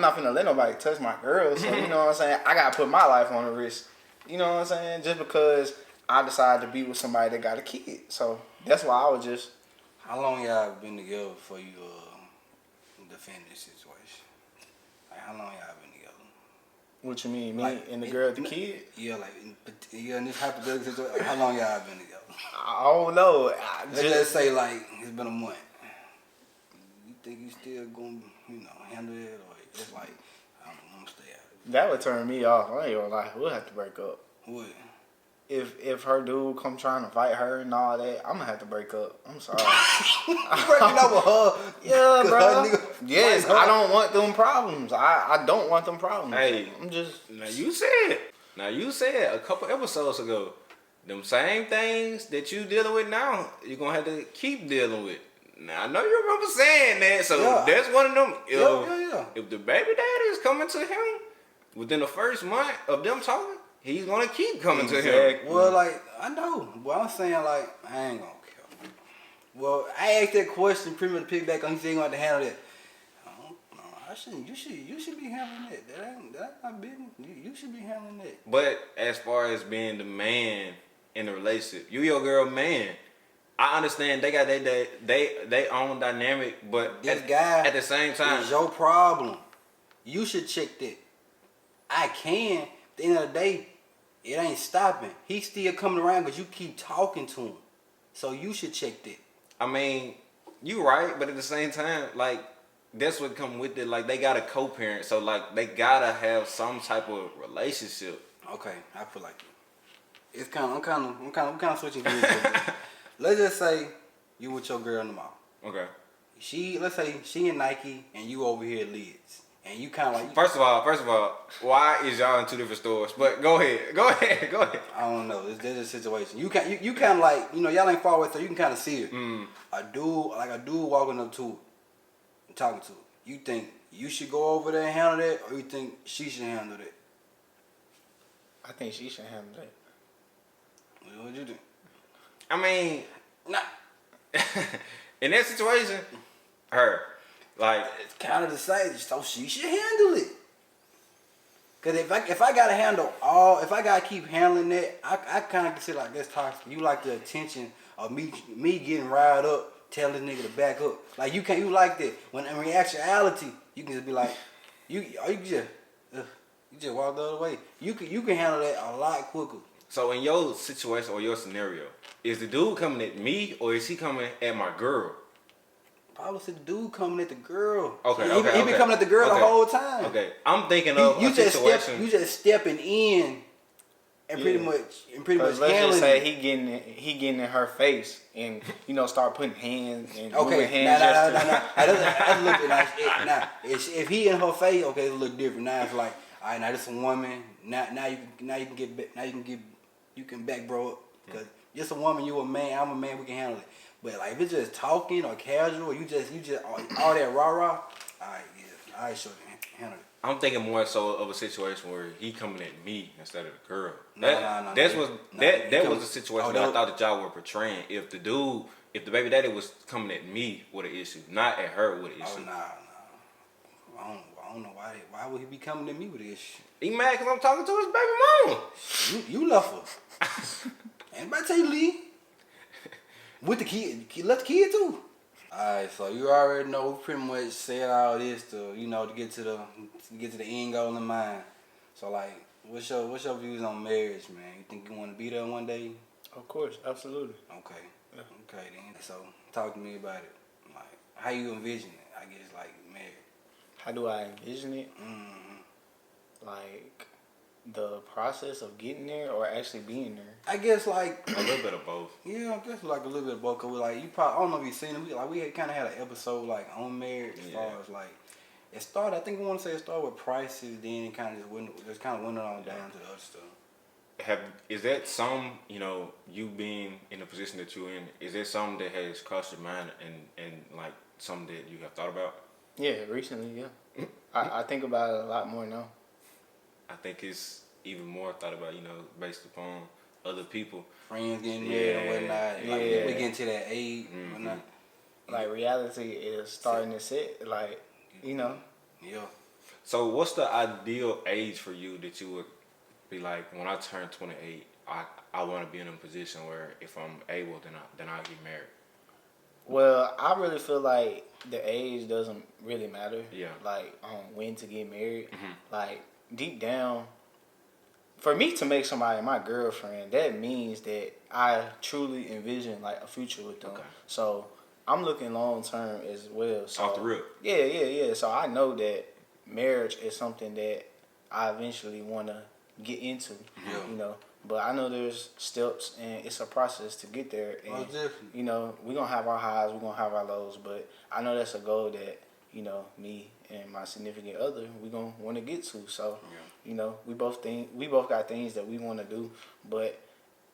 not finna let nobody touch my girl. So, you know what I'm saying? I gotta put my life on the risk. You know what I'm saying? Just because I decided to be with somebody that got a kid. So that's why I was just. How long y'all been together before you defend this situation? Like how long y'all been together? What you mean? Me Like, and the girl with the kid? Yeah, like in this hypothetical situation, like, how long y'all been together? I don't know. Let's just say like it's been a month. You think you still gonna, handle it, or it's like I'm gonna stay out of that would turn me off. I ain't gonna lie. We'll have to break up. it? What? If her dude come trying to fight her and all that, I'm gonna have to break up. I'm sorry. You breaking up with her? Yeah, 'Cause bro. her nigga Yes, fight her? I don't want them problems. I don't want them problems. Hey, I'm just. Now you said a couple episodes ago, them same things that you dealing with now, you're gonna have to keep dealing with. Now I know you remember saying that, so Yeah. that's one of them. Yeah. If the baby daddy is coming to him within the first month of them talking, he's gonna keep coming to him. Well, like I know, but I'm saying like I ain't gonna care. Well, I asked that question pretty much to pick back on. He said he gonna have to handle that. I don't know. I shouldn't. You should be handling that. That ain't my business. You should be handling that. But as far as being the man in the relationship, you your girl man. I understand they got they own dynamic, but This guy at the same time, it's your problem. You should check that. I can. At the end of the day, it ain't stopping. He still coming around because you keep talking to him. So you should check that. I mean, you right, but at the same time, like that's what come with it. Like they got a co-parent, so like they gotta have some type of relationship. Okay, I feel like it. It's I'm kind of switching gears. a little bit. Let's just say you with your girl in the mall. Okay. Let's say she in Nike and you over here at Lids, and you kind of like. First of all, why is y'all in two different stores? But go ahead. I don't know. There's a situation. You kind of like y'all ain't far away, so you can kind of see her. A dude walking up to her and talking to her. You think you should go over there and handle that, or you think she should handle that? I think she should handle that. What you think? I mean, Nah, in that situation, her like it's kind of the same. So she should handle it. Cause if I gotta if I gotta keep handling that, I kind of consider like that's toxic. You like the attention of me getting riled up, telling this nigga to back up. Like you like that. When in reality, you can just be like, you just walk the other way. You can handle that a lot quicker. so in your situation or your scenario, is the dude coming at me or is he coming at my girl? Probably see the dude coming at the girl. Okay, He been coming at the girl the whole time. Okay, I'm thinking of You a just situation. you just stepping in and pretty much Let's handling just say it. he getting in her face and start putting hands and Okay, moving hands. That's a little bit nice. Now, if he in her face, okay, it's a little different. Now it's like, all right, now this a woman. Now you can back bro up because just a woman, you a man, I'm a man, we can handle it. But like if it's just talking or casual, or you just all that rah, I sure can handle it. I'm thinking more so of a situation where he coming at me instead of the girl. No, That was the situation that I thought that y'all were portraying. If the baby daddy was coming at me with an issue, not at her with an issue. Oh nah. I don't know why would he be coming at me with this shit? He mad because I'm talking to his baby mama. You left her. Anybody tell you leave? With the kid, you left the kid too. Alright, so you already know we pretty much said all this to get to the end goal in mind. So like, what's your views on marriage, man? You think you want to be there one day? Of course, absolutely. Okay. Yeah. Okay then. So talk to me about it. Like, how you envision it? I guess like marriage. How do I envision it? Like the process of getting there or actually being there? I guess like A little bit of both. yeah, I guess like a little bit of both. Cause we like you probably I don't know if you seen it. We had kind of had an episode like on marriage as far as like it started. I think we want to say it started with prices, then it kind of just went on down to the other stuff. Is that you being in the position that you're in, is that something that has crossed your mind and like something that you have thought about? Yeah, recently, yeah. I think about it a lot more now. I think it's even more thought about, based upon other people. Friends getting married and whatnot. Like, Yeah. we getting to that age and whatnot. Like reality is starting to sit. Like, Yeah. So what's the ideal age for you that you would be like, when I turn 28, I want to be in a position where if I'm able, then I'll get married? well, I really feel like the age doesn't really matter. Yeah. Like when to get married. Like deep down, for me to make somebody my girlfriend, that means that I truly envision like a future with them. Okay. So I'm looking long term as well. So Off the rip. Yeah. So I know that marriage is something that I eventually want to get into. Yeah. You know, but I know there's steps and it's a process to get there. And Most definitely. you know, we're gonna have our highs, we're gonna have our lows, but I know that's a goal that, you know, me and my significant other, we're gonna want to get to. So, you know, we both got things that we want to do, but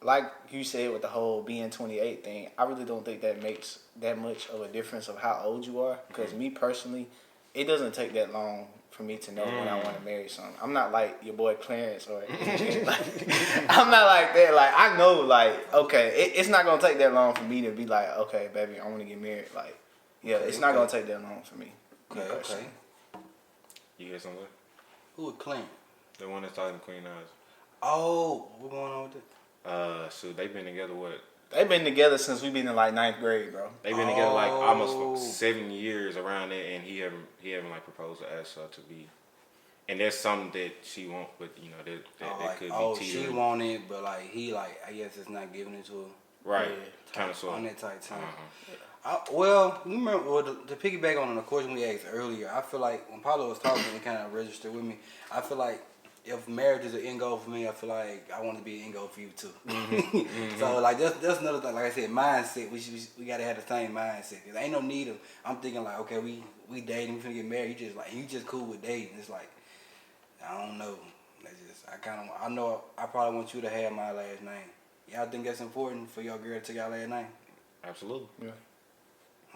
like you said with the whole being 28 thing, I really don't think that makes that much of a difference of how old you are. Because me personally, it doesn't take that long for me to know when I want to marry someone. I'm not like your boy Clarence or like, I'm not like that. Like, I know, like, okay, it's not gonna take that long for me to be like, okay, baby, I want to get married. Like, yeah, it's not gonna take that long for me. Okay. You hear something? Who was Clint? The one that's talking to Queen Oz. Oh, what going on with it? So they've been together what? They've been together since we've been in like 9th grade, bro. They've been together like Oh. almost 7 years around it, and he haven't like proposed to ask her to be. And there's something that she wants, but you know that could be she teetering. want it, but like he like I guess it's not giving it to her. Right, Yeah. kind of sort On of. that type time. Uh-huh. Well, you remember to piggyback on the question we asked earlier. I feel like when Paulo was talking, it kind of registered with me. I feel like if marriage is an end goal for me, I feel like I want to be an end goal for you too. So like that's another thing. Like I said, mindset. We gotta have the same mindset. Cause ain't no need of. I'm thinking like, okay, we dating, we finna get married. You just cool with dating. It's like I don't know. I know I probably want you to have my last name. Y'all think that's important for your girl to take y'all last name? Absolutely. Yeah.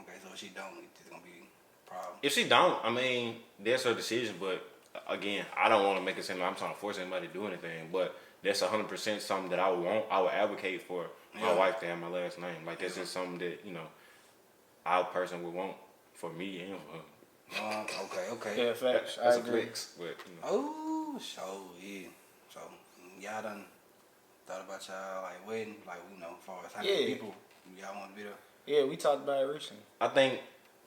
Okay, so if she don't, it's gonna be a problem. If she don't, I mean, that's her decision. But again, I don't want to make it seem like I'm trying to force anybody to do anything. But that's 100% something that I would advocate for my wife to have my last name. Like that's just something that I personally would want for me and for her. Okay. Yeah, facts. I That's a agree. flex, but Oh, yeah. So y'all done thought about y'all like wedding, like as far as how many Yeah. people y'all want to be there. Yeah, we talked about it recently. I think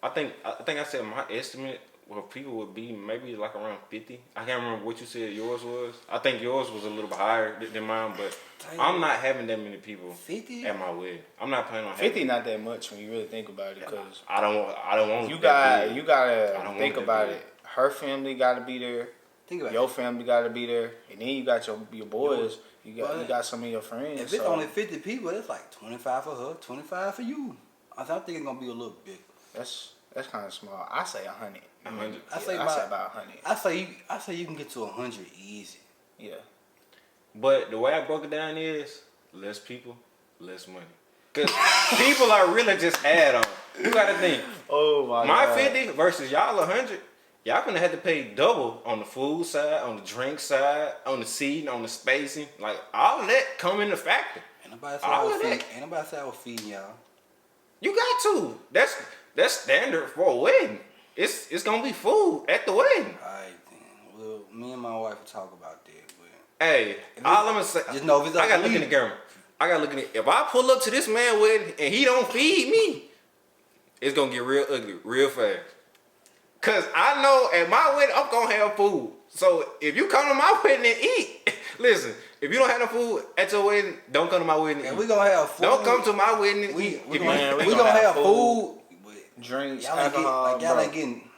I said my estimate of people would be maybe like around 50. I can't remember what you said yours was. I think yours was a little bit higher than mine, but I'm not having that many people 50? at my wedding. I'm not planning on 50 having. not that much when you really think about it, because I don't want. you that big. gotta I don't think want that about big. it. Her family gotta be there. Think about Your it. family gotta be there, and then you got your boys. You But got some of your friends. If it's so only 50 people, it's like 25 for her, 25 for you. I think it's gonna be a little bigger. that's kind of small. I say 100. 100. I say about 100. I say you can get to 100 easy. Yeah. But the way I broke it down is less people, less money. Cause people are really just add on. You gotta think. Oh My 50 versus y'all 100. Y'all gonna have to pay double on the food side, on the drink side, on the seating, on the spacing. Like all of that come into factor. Ain't nobody say All of that. ain't nobody say I was feeding y'all. You got to. That's standard for a wedding. It's gonna be food at the wedding. Alright then. Well, me and my wife will talk about that, but Hey, all I'm gonna say, just know if it's up I gotta to look in you. the camera. I gotta look in it. If I pull up to this man wedding and he don't feed me, it's gonna get real ugly real fast. Cause I know at my wedding I'm gonna have food. So if you come to my wedding and eat, listen. If you don't have no food at your wedding, don't come to my wedding. and And we gonna have food. don't come to my wedding and we eat. we If gonna, you- we gonna have food. But Drinks, y'all ain't alcohol, y'all bro. ain't getting.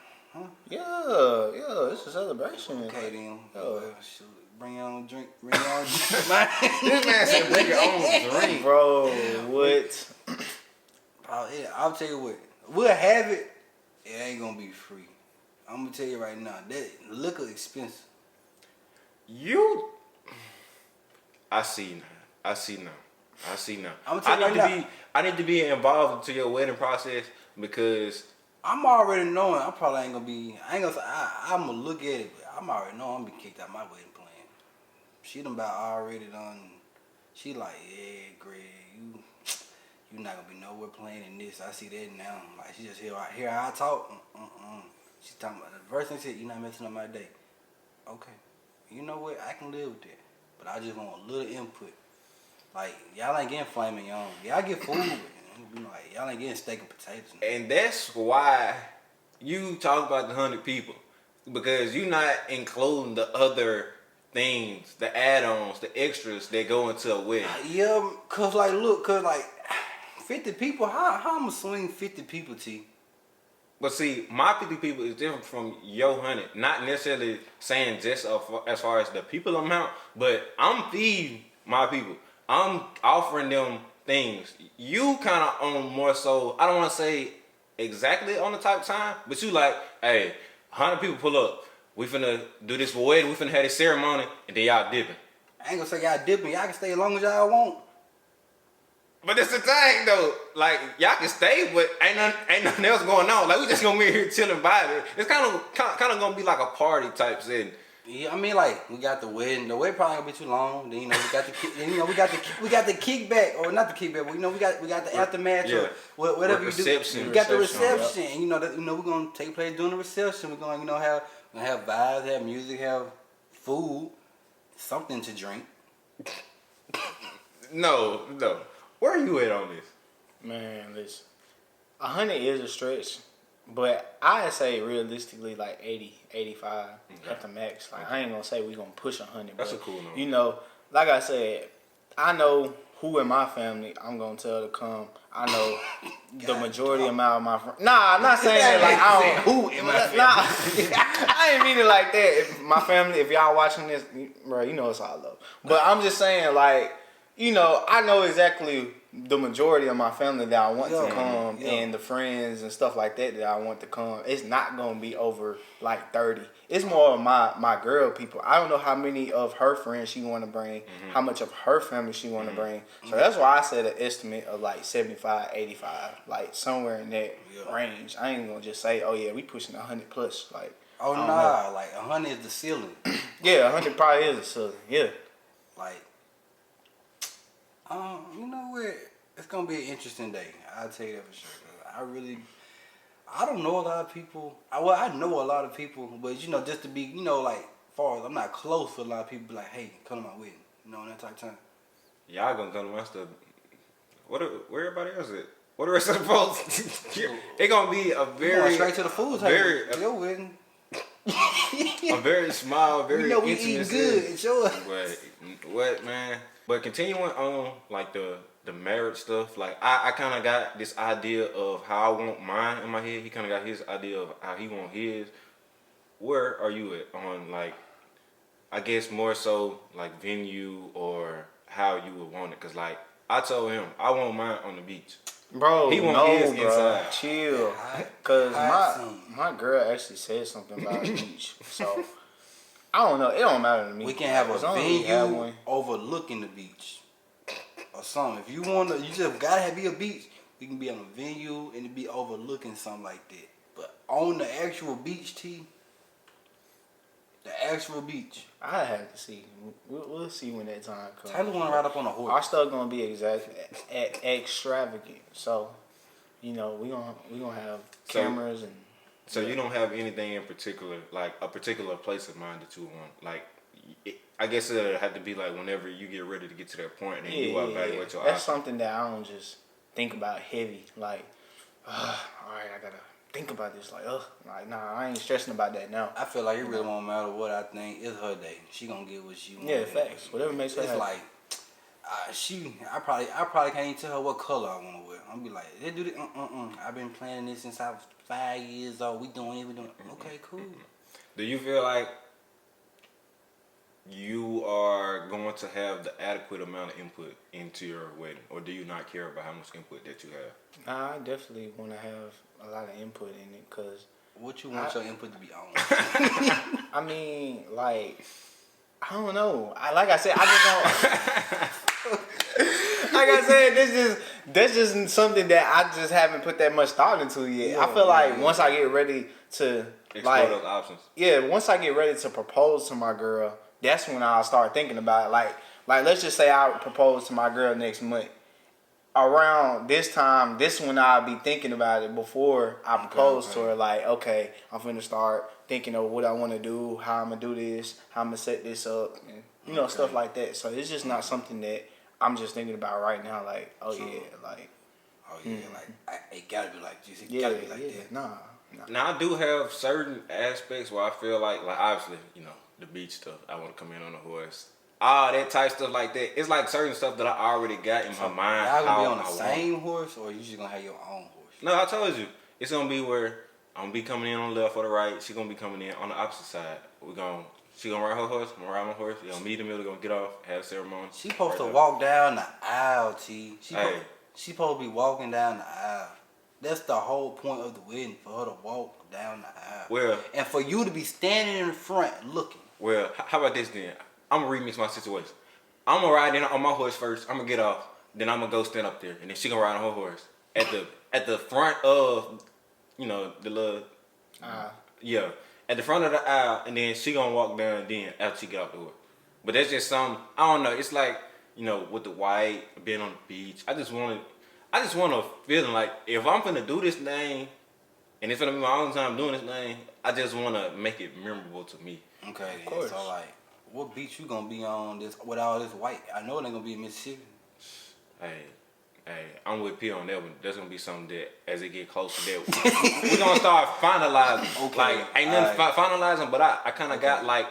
Yeah, it's a celebration. Okay then. Oh. Well, shoot. Bring your own drink. Bring your own drink. Man. This man said bring your own drink. Bro, what? Yeah, I'll tell you what. We'll have it. It ain't gonna be free. I'm gonna tell you right now. That liquor expensive. I see now. I'ma tell you right now. I need to be involved into your wedding process because I'm already knowing I probably ain't gonna be. I ain't gonna say I'm gonna look at it, but I'm already knowing I'm gonna be kicked out my wedding plan. She done about already done. She like, yeah, Greg, you not gonna be nowhere playing in this. I see that now. Like she just hear how I talk. She talking about the first thing she said, you not messing up my day. Okay, you know what? I can live with that, but I just want a little input. Like y'all ain't getting flaming young. Y'all get food, but like y'all ain't getting steak and potatoes. and that's why you talk about the 100 people. because you're not including the other things, the add-ons, the extras that go into a wedding. Yeah, cause like 50 people. How I'ma swing 50 people, T? But see, my 50 people is different from your 100. Not necessarily saying just as far as the people amount, but I'm feeding my people. I'm offering them things. You kind of on more so, I don't want to say exactly on the type of time, but you like, hey, 100 people pull up. We finna do this for wedding. We finna have this ceremony, and then y'all dipping. I ain't gonna say y'all dipping. Y'all can stay as long as y'all want. But that's the thing though. Like y'all can stay, but ain't nothing else going on. Like we just gonna be here chilling vibing. It's kind of gonna be like a party type setting. Yeah, I mean, like we got the wedding. The wedding probably gonna be too long. Then we got we got the kickback, or not the kickback. But we got the aftermath, yeah. or whatever reception. you do. We got the reception, and we're gonna take place during the reception. We're gonna have vibes, have music, have food, something to drink. No. Where are you at on this? Man, listen, 100 is a stretch, but I'd say realistically like 80, 85 at the max. Like I ain't gonna say we gonna push 100. That's but, a cool number. You know, like I said, I know who in my family I'm gonna tell to come. I know the majority amount of my friends. Nah, I'm not saying that like I don't. Who in my family? Nah, I ain't mean it like that. If my family, if y'all watching this, bro, you know it's all love. But I'm just saying like, I know exactly the majority of my family that I want to come and the friends and stuff like that I want to come. It's not gonna be over like 30. It's more of my girl people. I don't know how many of her friends she want to bring, how much of her family she want to bring. So that's why I said an estimate of like 75, 85, like somewhere in that range. I ain't gonna just say, oh yeah, we pushing 100 plus. Like, oh nah, like 100 is the ceiling. Yeah, 100 probably is a ceiling. Yeah, like. You know what? It's gonna be an interesting day. I'll tell you that for sure. I don't know a lot of people. I know a lot of people, but just to be, like, far as I'm not close with a lot of people. Be like, hey, come to my wedding. That type of time. Y'all gonna come to my stuff. Where everybody else at? What the rest of the folks? It gonna be a very going straight to the food table. Your wedding. A very small, very we intimate eating good. It's yours. But what, man? But continuing on like the marriage stuff, like I kind of got this idea of how I want mine in my head. He kind of got his idea of how he want his. Where are you at on like? I guess more so like venue or how you would want it, cause like I told him I want mine on the beach. bro. He want his bro. inside. Chill, cause my girl actually said something about the beach, so. I don't know. It don't matter to me. We can have a venue overlooking the beach or something. If you you just gotta be a beach. We can be on a venue and it be overlooking something like that. But on the actual beach, the actual beach. I have to see. We'll see when that time comes. Tyler want to ride up on a horse. Our stuff gonna be extravagant. So, we gonna have cameras and. So you don't have anything in particular, like a particular place of mind that you want? Like, I guess it'll have to be like whenever you get ready to get to that point and you evaluate your options. That's something that I don't just think about heavy. Like, all right, I gotta think about this. Like, nah, I ain't stressing about that now. I feel like it really won't matter what I think. It's her day. She gonna get what she wants. Yeah, facts. Whatever makes her happy. It's like, I probably can't even tell her what color I want to wear. I'm be like, they do this. I've been planning this since I was 5 years old. We doing it. Okay, cool. Do you feel like you are going to have the adequate amount of input into your wedding, or do you not care about how much input that you have? Nah, I definitely want to have a lot of input in it, cause what you want your input to be on? I mean, like, I don't know. Like I said, I just don't. Like I said, that's just something that I just haven't put that much thought into yet. I feel like once I get ready to explore those options. Yeah, once I get ready to propose to my girl, that's when I'll start thinking about it. Like let's just say I propose to my girl next month. Around this time, this when I'll be thinking about it before I propose to her. Like, okay, I'm finna start thinking of what I want to do, how I'm gonna do this, how I'm gonna set this up, and stuff like that. So it's just not something that I'm just thinking about right now. Like, it gotta be like this. It gotta be like that. Nah, Now I do have certain aspects where I feel like obviously, the beach stuff. I want to come in on a horse. All that type stuff like that. It's like certain stuff that I already got in my mind. Y'all gonna be on the I same horse, or you just gonna have your own horse? No, I told you. It's gonna be where I'm gonna be coming in on the left or the right. She gonna be coming in on the opposite side. She gonna ride her horse. I'm gonna ride my horse. We gonna meet in the middle. Gonna get off. Have a ceremony. She supposed to there. walk down the aisle, T. She Hey. supposed to be walking down the aisle. That's the whole point of the wedding, for her to walk down the aisle. Well, and for you to be standing in the front looking. Well, how about this then? I'm gonna remix my situation. I'm gonna ride in on my horse first. I'm gonna get off. Then I'm gonna go stand up there, and then she gonna ride on her horse at the front of, the little. Yeah, at the front of the aisle, and then she gonna walk down. Then after she get off the horse, but that's just some. I don't know. It's like with the white being on the beach. I just want a feeling like if I'm gonna do this thing, and it's gonna be my only time doing this thing, I just wanna make it memorable to me. Okay, then. So like, what beach you gonna be on this with all this white? I know it ain't gonna be in Mississippi. Hey, I'm with P on that one. That's gonna be something that as it get closer, that we're gonna start finalizing. Okay. Like ain't nothing finalizing, but I kind of got like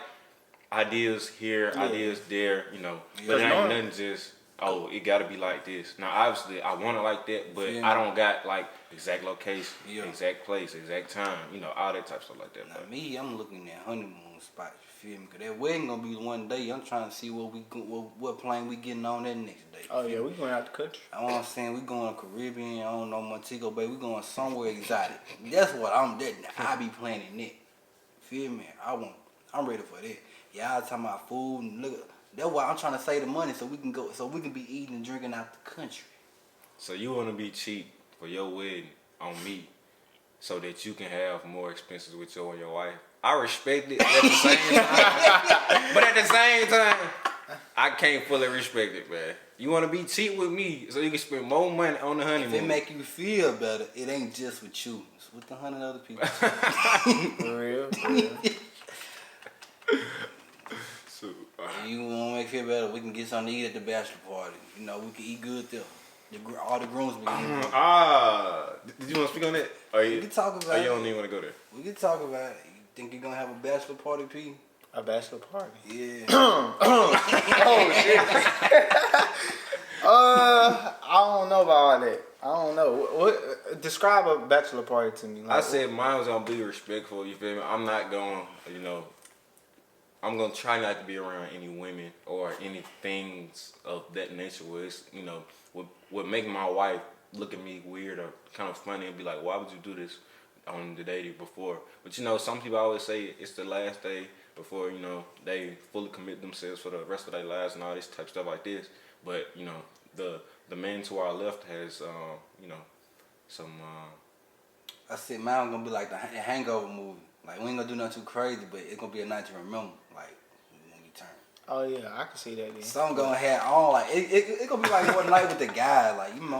ideas here, ideas there, But it ain't nothing just it gotta be like this. Now obviously I want it like that, but I don't got like exact location, exact place, exact time, all that type of stuff like that. Now me, I'm looking at honeymoon spots. You feel me? Cause that wedding gonna be one day. I'm trying to see what plane we getting on that next day. Oh yeah, we going out the country. I want to say we going to Caribbean. I don't know, Montego Bay. We going somewhere exotic. That's what I be planning it. Feel me? I'm ready for that. Y'all talking about food and look. That's why I'm trying to save the money so we can be eating and drinking out the country. So you want to be cheap for your wedding on me, so that you can have more expenses with you and your wife. I respect it at the same time, but at the same time, I can't fully respect it, man. You want to be cheap with me so you can spend more money on the honeymoon. If it make you feel better, it ain't just with you. It's with 100 other people. For real. So, you want to make feel better, we can get something to eat at the bachelor party. We can eat good there. All the grooms be eating. Did you want to speak on that? We can talk about it. You don't even want to go there? We can talk about it. You think you're going to have a bachelor party, P? A bachelor party? Yeah. Oh, shit. I don't know about all that. I don't know. What describe a bachelor party to me? Like, I said mine was going to be respectful, you feel me? I'm not going, I'm going to try not to be around any women or any things of that nature where it's, would make my wife look at me weird or kind of funny and be like, why would you do this on the day before? But, some people always say it's the last day before, they fully commit themselves for the rest of their lives and all this type of stuff like this. But, the man to our left has, some... I said mine gonna be like the Hangover movie. Like, we ain't gonna do nothing too crazy, but it's gonna be a night to remember, like, when we turn. Oh, yeah, I can see that then. Some gonna have on, like, it gonna be like one night with the guy, like, I don't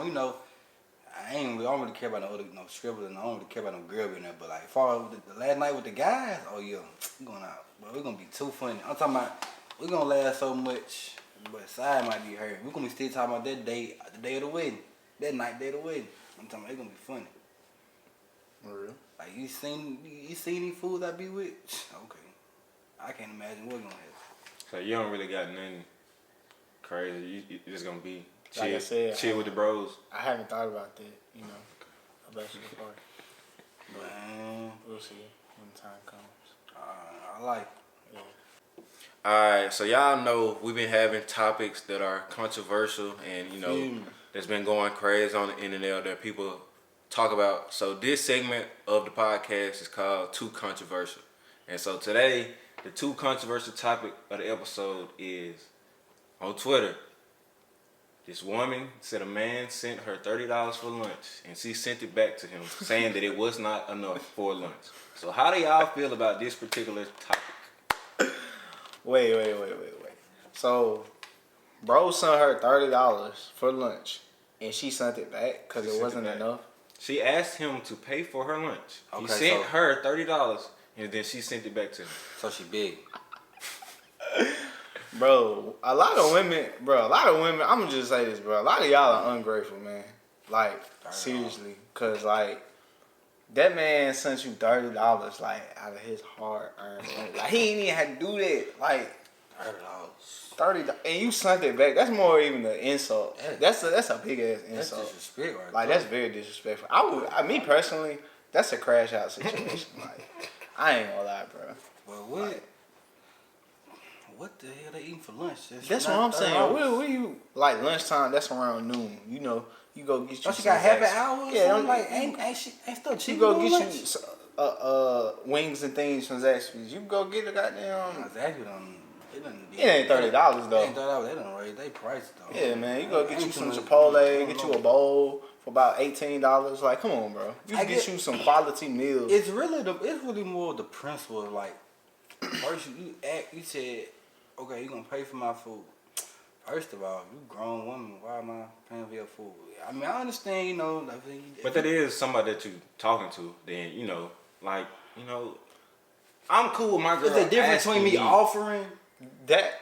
really care about no strippers, and I don't really care about no girl in there, but like, far as the last night with the guys, oh yeah, we going out. But we're gonna be too funny. I'm talking about, we're gonna laugh so much, but side might be hurt. We're gonna be still talking about that day, the day of the wedding. That night, day of the wedding. I'm talking about, it's gonna be funny. For real? Like, you seen any fools I be with? Okay. I can't imagine what's gonna happen. So you don't really got nothing crazy. You just gonna be chill, like I said, chill with the bros. I haven't thought about that, a bachelor party. Man, We'll see when the time comes. I like it. Yeah. Alright, so y'all know we've been having topics that are controversial and that's been going crazy on the internet that people talk about. So this segment of the podcast is called Too Controversial. And so today, the too controversial topic of the episode is on Twitter. This woman said a man sent her $30 for lunch, and she sent it back to him, saying that it was not enough for lunch. So how do y'all feel about this particular topic? Wait. So, bro sent her $30 for lunch, and she sent it back because it wasn't enough. She asked him to pay for her lunch. Okay, he sent her $30, and then she sent it back to him. So she big. Bro, a lot of women, I'm going to just say this, bro. A lot of y'all are ungrateful, man. Like, seriously. Because, like, That man sent you $30 like out of his hard earned money. Like he ain't even had to do that. Like $30 and you sent it back. That's more even an insult. That's a big ass insult. That's disrespect, right? Like that's very disrespectful. Me personally, that's a crash out situation. Like I ain't gonna lie, bro. Well, what the hell they eating for lunch? That's what I'm saying. What you like lunchtime? That's around noon. You know, you go get you. Don't you got happy hour? Yeah, like ain't still cheap. You go get you wings and things from Zaxby's. You go get a goddamn. It ain't $30 though. It ain't $30. They done raise they price though. Yeah, man. You go get you some Chipotle, get you a bowl for about $18. Like, come on, bro. You get you some quality meals. It's really more the principle of like, first you said, okay, you gonna pay for my food. First of all, you grown woman, why am I paying for your food? I mean, I understand, you know, like, but that is somebody that you talking to. Then I'm cool with my girl. There's a difference between me offering that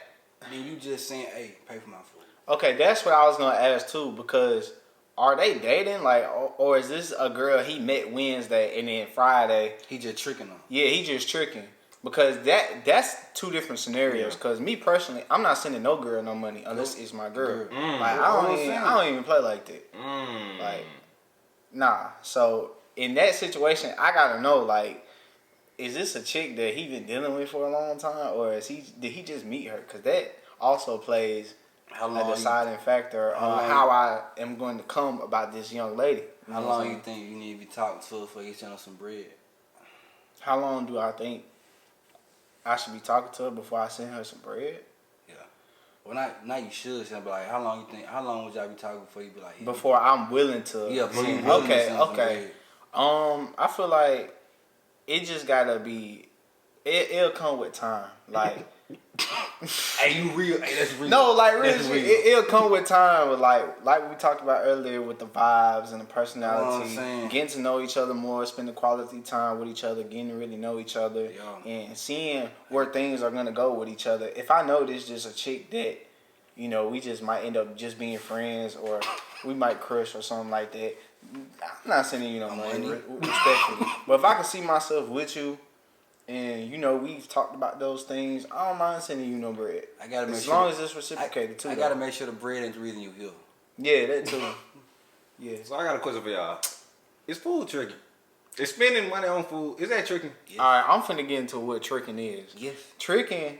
and you just saying, hey, pay for my food. Okay, that's what I was gonna ask too, because are they dating, like, or is this a girl he met Wednesday and then Friday he just tricking them? Yeah, he just tricking. Because that's two different scenarios. Because me personally, I'm not sending no girl no money unless it's my girl. Like I don't even play like that. Like, nah. So in that situation, I gotta know, like, is this a chick that he been dealing with for a long time, or did he just meet her? Because that also plays a deciding factor on how I am going to come about this young lady. How long you think you need to be talking to her before you send her some bread? How long do I think I should be talking to her before I send her some bread? Yeah. Well, not you should send, but like, how long would y'all be talking before you be like? Before I'm willing to. Yeah. Okay. I feel like it just gotta be. It'll come with time. Like. Hey, you real? Hey, that's real. No, like really, it'll come with time. With like we talked about earlier, with the vibes and the personality, getting to know each other more, spending quality time with each other, getting to really know each other, and seeing where things are gonna go with each other. If I know this just a chick that, you know, we just might end up just being friends, or we might crush or something like that, I'm not sending you no money, respectfully. But if I can see myself with you, and you know we've talked about those things, I don't mind sending you no bread. I gotta make as long as it's reciprocated too. I gotta make sure the bread ain't the reason you here. Yeah, that too. Yeah. So I got a question for y'all. Is food tricking? Is spending money on food, is that tricking? Yes. All right, I'm finna get into what tricking is. Yes. Tricking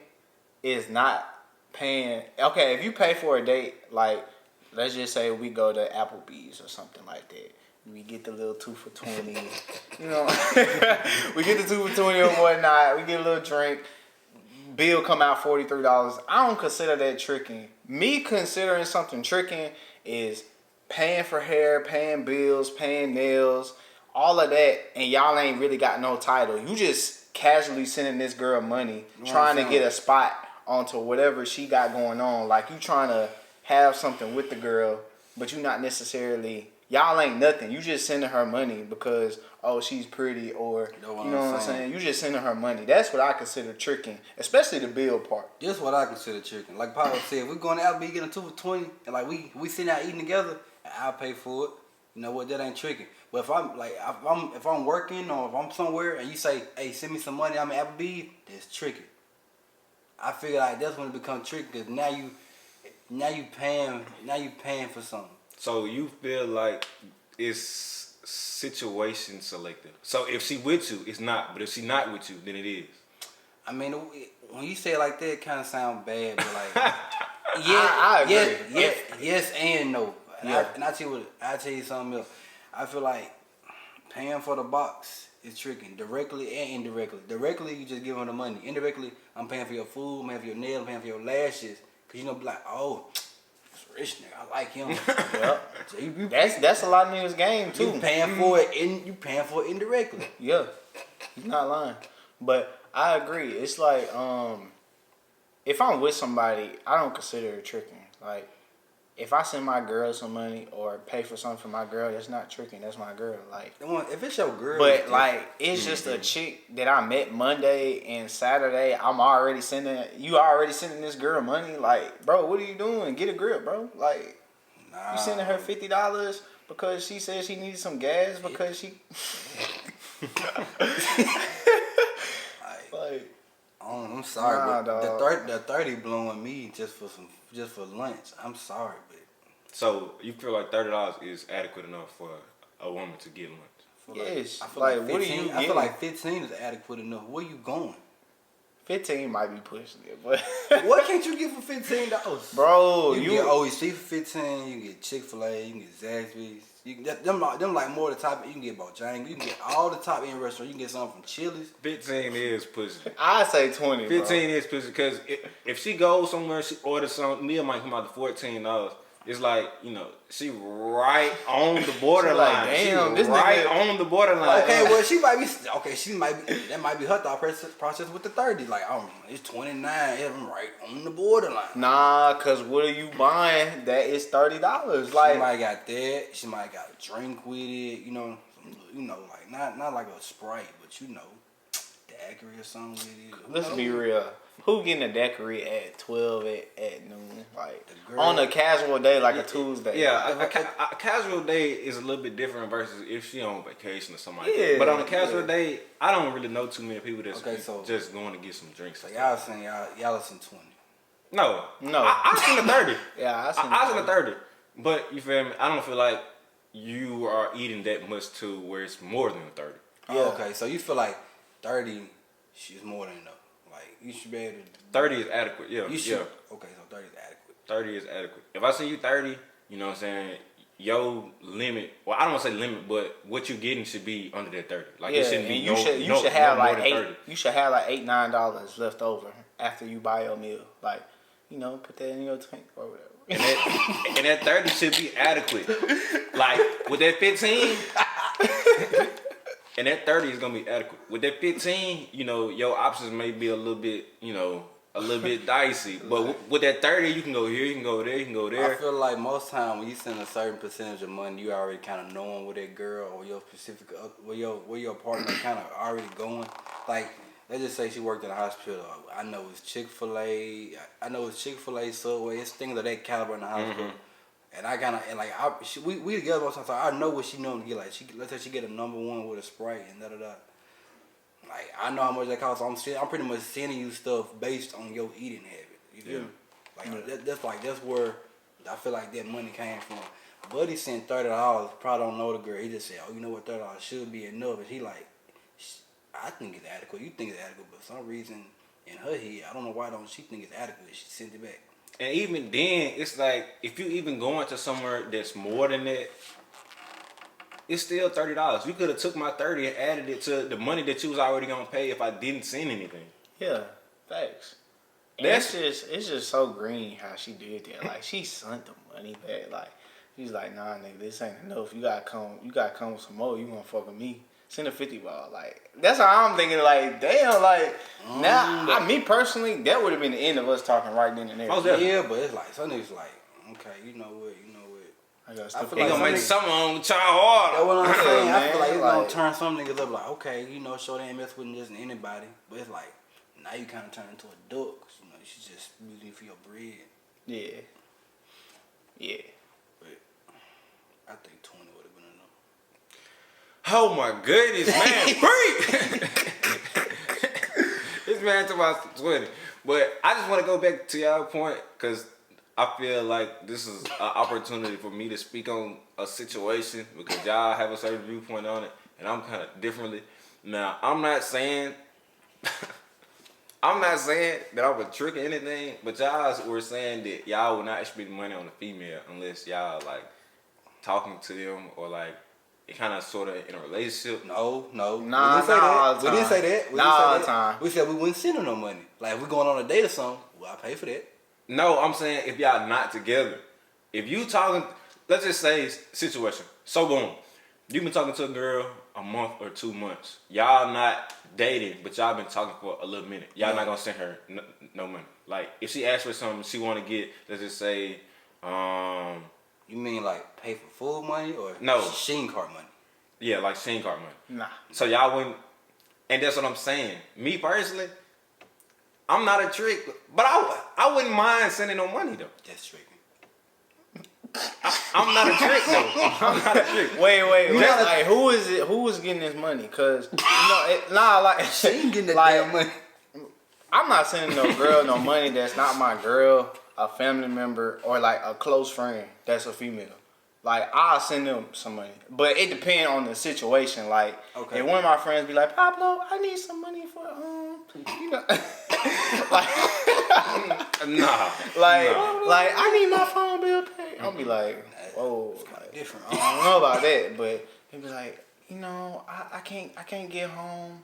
is not paying. Okay, if you pay for a date, like let's just say we go to Applebee's or something like that. We get the little 2 for $20, you know. We get the 2 for $20 or whatnot. We get a little drink. Bill come out $43. I don't consider that tricking. Me considering something tricking is paying for hair, paying bills, paying nails, all of that, and y'all ain't really got no title. You just casually sending this girl money, trying to get a spot onto whatever she got going on. Like you trying to have something with the girl, but you not necessarily. Y'all ain't nothing. You just sending her money because, oh, she's pretty, or, you know what I'm saying? You just sending her money. That's what I consider tricking, especially the bill part. That's what I consider tricking. Like Papa said, if we're going out, getting a 2 for $20, and like we sitting out eating together, and I'll pay for it. You know what? That ain't tricking. But if I'm working or if I'm somewhere and you say, hey, send me some money, I'm at Applebee's, that's tricking. I figure like that's when it becomes tricky, because now you paying for something. So you feel like it's situation selective. So if she with you, it's not. But if she not with you, then it is. I mean, when you say it like that, it kind of sounds bad. But like, I agree. Yes and no. And yeah. I tell you something else. I feel like paying for the box is tricking, directly and indirectly. Directly, you just give her the money. Indirectly, I'm paying for your food, I'm paying for your nails, I'm paying for your lashes. Cause you know, be like, oh, rich nigga, I like him. Yep. That's a lot of niggas' game too. You paying for it indirectly. Yeah, he's not lying. But I agree. It's like if I'm with somebody, I don't consider it tricking. Like if I send my girl some money or pay for something for my girl, that's not tricking. That's my girl. Like if it's your girl, but like it's just a chick that I met Monday and Saturday. You already sending this girl money. Like, bro, what are you doing? Get a grip, bro. Like, you sending her $50 because she said she needed some gas because she. Like, I'm sorry, Nah, but dog. the 30 blowing me just for lunch. I'm sorry, but So you feel like $30 is adequate enough for a woman to get lunch? yes. I feel Like, like what are 15, you I feel getting? like 15 is adequate enough. Where you going? 15 might be pushing it, but What can't you get for $15? bro, You can get OEC for 15. You can get Chick-fil-A. You can get Zaxby's. You can get them like more the top. You can get Bojangles. You can get all the top end restaurants. You can get something from Chili's. 15 is pushing. I say 20. 15 is pushing because if she goes somewhere, she orders something, meal might come out to $14. It's like, you know, she right on the borderline. Like, damn, this right nigga- on the borderline. Okay, well she might be that might be her thought process with the 30. Like, oh, it's 29. I'm right on the borderline. Nah, cause what are you buying that is $30? She Like, might got that. She might got a drink with it. You know, like not like a Sprite, but you know, daiquiri or something with it. let's be real. Who getting a daiquiri at 12 at noon? Like, The girl- on a casual day, like a Tuesday. Yeah, a casual day is a little bit different versus if she on vacation or something like Yeah, that. But on a casual yeah. day, I don't really know too many people that's Okay, so- just going to get some drinks. So y'all saying y'all listen 20. No. No. I seen a 30. Yeah, I seen a 30. But you feel me? I don't feel like you are eating that much to where it's more than a 30. Oh, Yeah. okay, so you feel like 30 is more than enough. Like you should be able to. 30 is adequate. Yeah. You should. Yeah. Okay, so 30 is adequate. 30 is adequate. If I see you 30, you know what I'm saying, your limit, well, I don't want to say limit, but what you're getting should be under that 30. Like, Yeah, it shouldn't and be you should have more like than 30. you should have like $8-9 left over after you buy your meal. Like, you know, put that in your tank or whatever. And that 30 should be adequate. Like, with that 15, and that 30 is going to be adequate. With that 15, you know, your options may be a little bit, you know, a little bit dicey. But with that 30, you can go here, you can go there, you can go I there. feel like most time when you send a certain percentage of money, you already kind of knowing where that girl or your specific where your partner kind of already going. Like, let's just say she worked in a hospital. I know it's Chick-fil-A. I know it's Chick-fil-A, Subway. It's things of that caliber in the hospital. And I kind of we together most times. So I know what she knows to get. Like, let's say she get a number one with a Sprite and da da da. Like, I know how much that costs. So I'm pretty much sending you stuff based on your eating habit. You feel me? Like, that's where I feel like that money came from. Buddy sent $30. Probably don't know the girl. He just said, "Oh, you know what? $30 should be enough." And he like, I think it's adequate. You think it's adequate, but for some reason in her head, I don't know why don't she think it's adequate. She sent it back. And even then, it's like, if you even going to somewhere that's more than that, it's still $30. You could have took my 30 and added it to the money that you was already gonna pay if I didn't send anything. Yeah, thanks. And it's just so green how she did that. Like, she sent the money back. Like, she's like, nah, nigga, this ain't enough. You gotta come with some more. You gonna fuck with me? Send a 50 ball. Like, that's how I'm thinking. Like, damn. Like, now, me personally, that would have been the end of us talking right then and there. Oh, definitely. Yeah, but it's like some niggas like, okay, you know what? I gotta I step feel They like gonna make some something on y'all harder. That's what I'm saying. I feel like it's man, gonna like- turn some niggas up. Like, okay, you know, Shorty ain't mess with just anybody. But it's like now you kind of turn into a duck. 'Cause, you know, she's just using you for your bread. Yeah. Yeah. But I think 20 would have been enough. Oh my goodness, man, breathe. This man talking about 20. But I just want to go back to y'all point because I feel like this is an opportunity for me to speak on a situation because y'all have a certain viewpoint on it and I'm kind of differently. Now, I'm not saying that I would trick or anything, but y'all were saying that y'all would not spend money on a female unless y'all like talking to them or like it kind of sort of in a relationship. No. Nah, we didn't say nah, all that. the We didn't time. say that. We Nah, didn't say all that. the time. We said we wouldn't send her no money. Like, if we going on a date or something, well, I pay for that. No, I'm saying if y'all not together. If you talking, let's just say situation. So boom, you been talking to a girl a month or 2 months. Y'all not dating, but y'all been talking for a little minute. Y'all not gonna send her no money. Like if she asks for something, she want to get. Let's just say, You mean like pay for full money or No. Sheen card money? yeah, like SIM card money. Nah. So y'all wouldn't, and that's what I'm saying. Me personally, I'm not a trick, but I wouldn't mind sending no money though. That's tricking. I'm not a trick though. I'm not a trick. Wait. Like, who is it? Who is getting this money? Cause She ain't getting that damn money. I'm not sending no girl no money that's not my girl, a family member, or like a close friend that's a female. Like, I'll send them some money. But it depends on the situation. Like, if one of my friends be like, Pablo, I need some money for, you know. Like, like, I need my phone bill paid. I'll be like, whoa. It's kind of like, different. I don't know about that, but he be like, you know, I can't get home.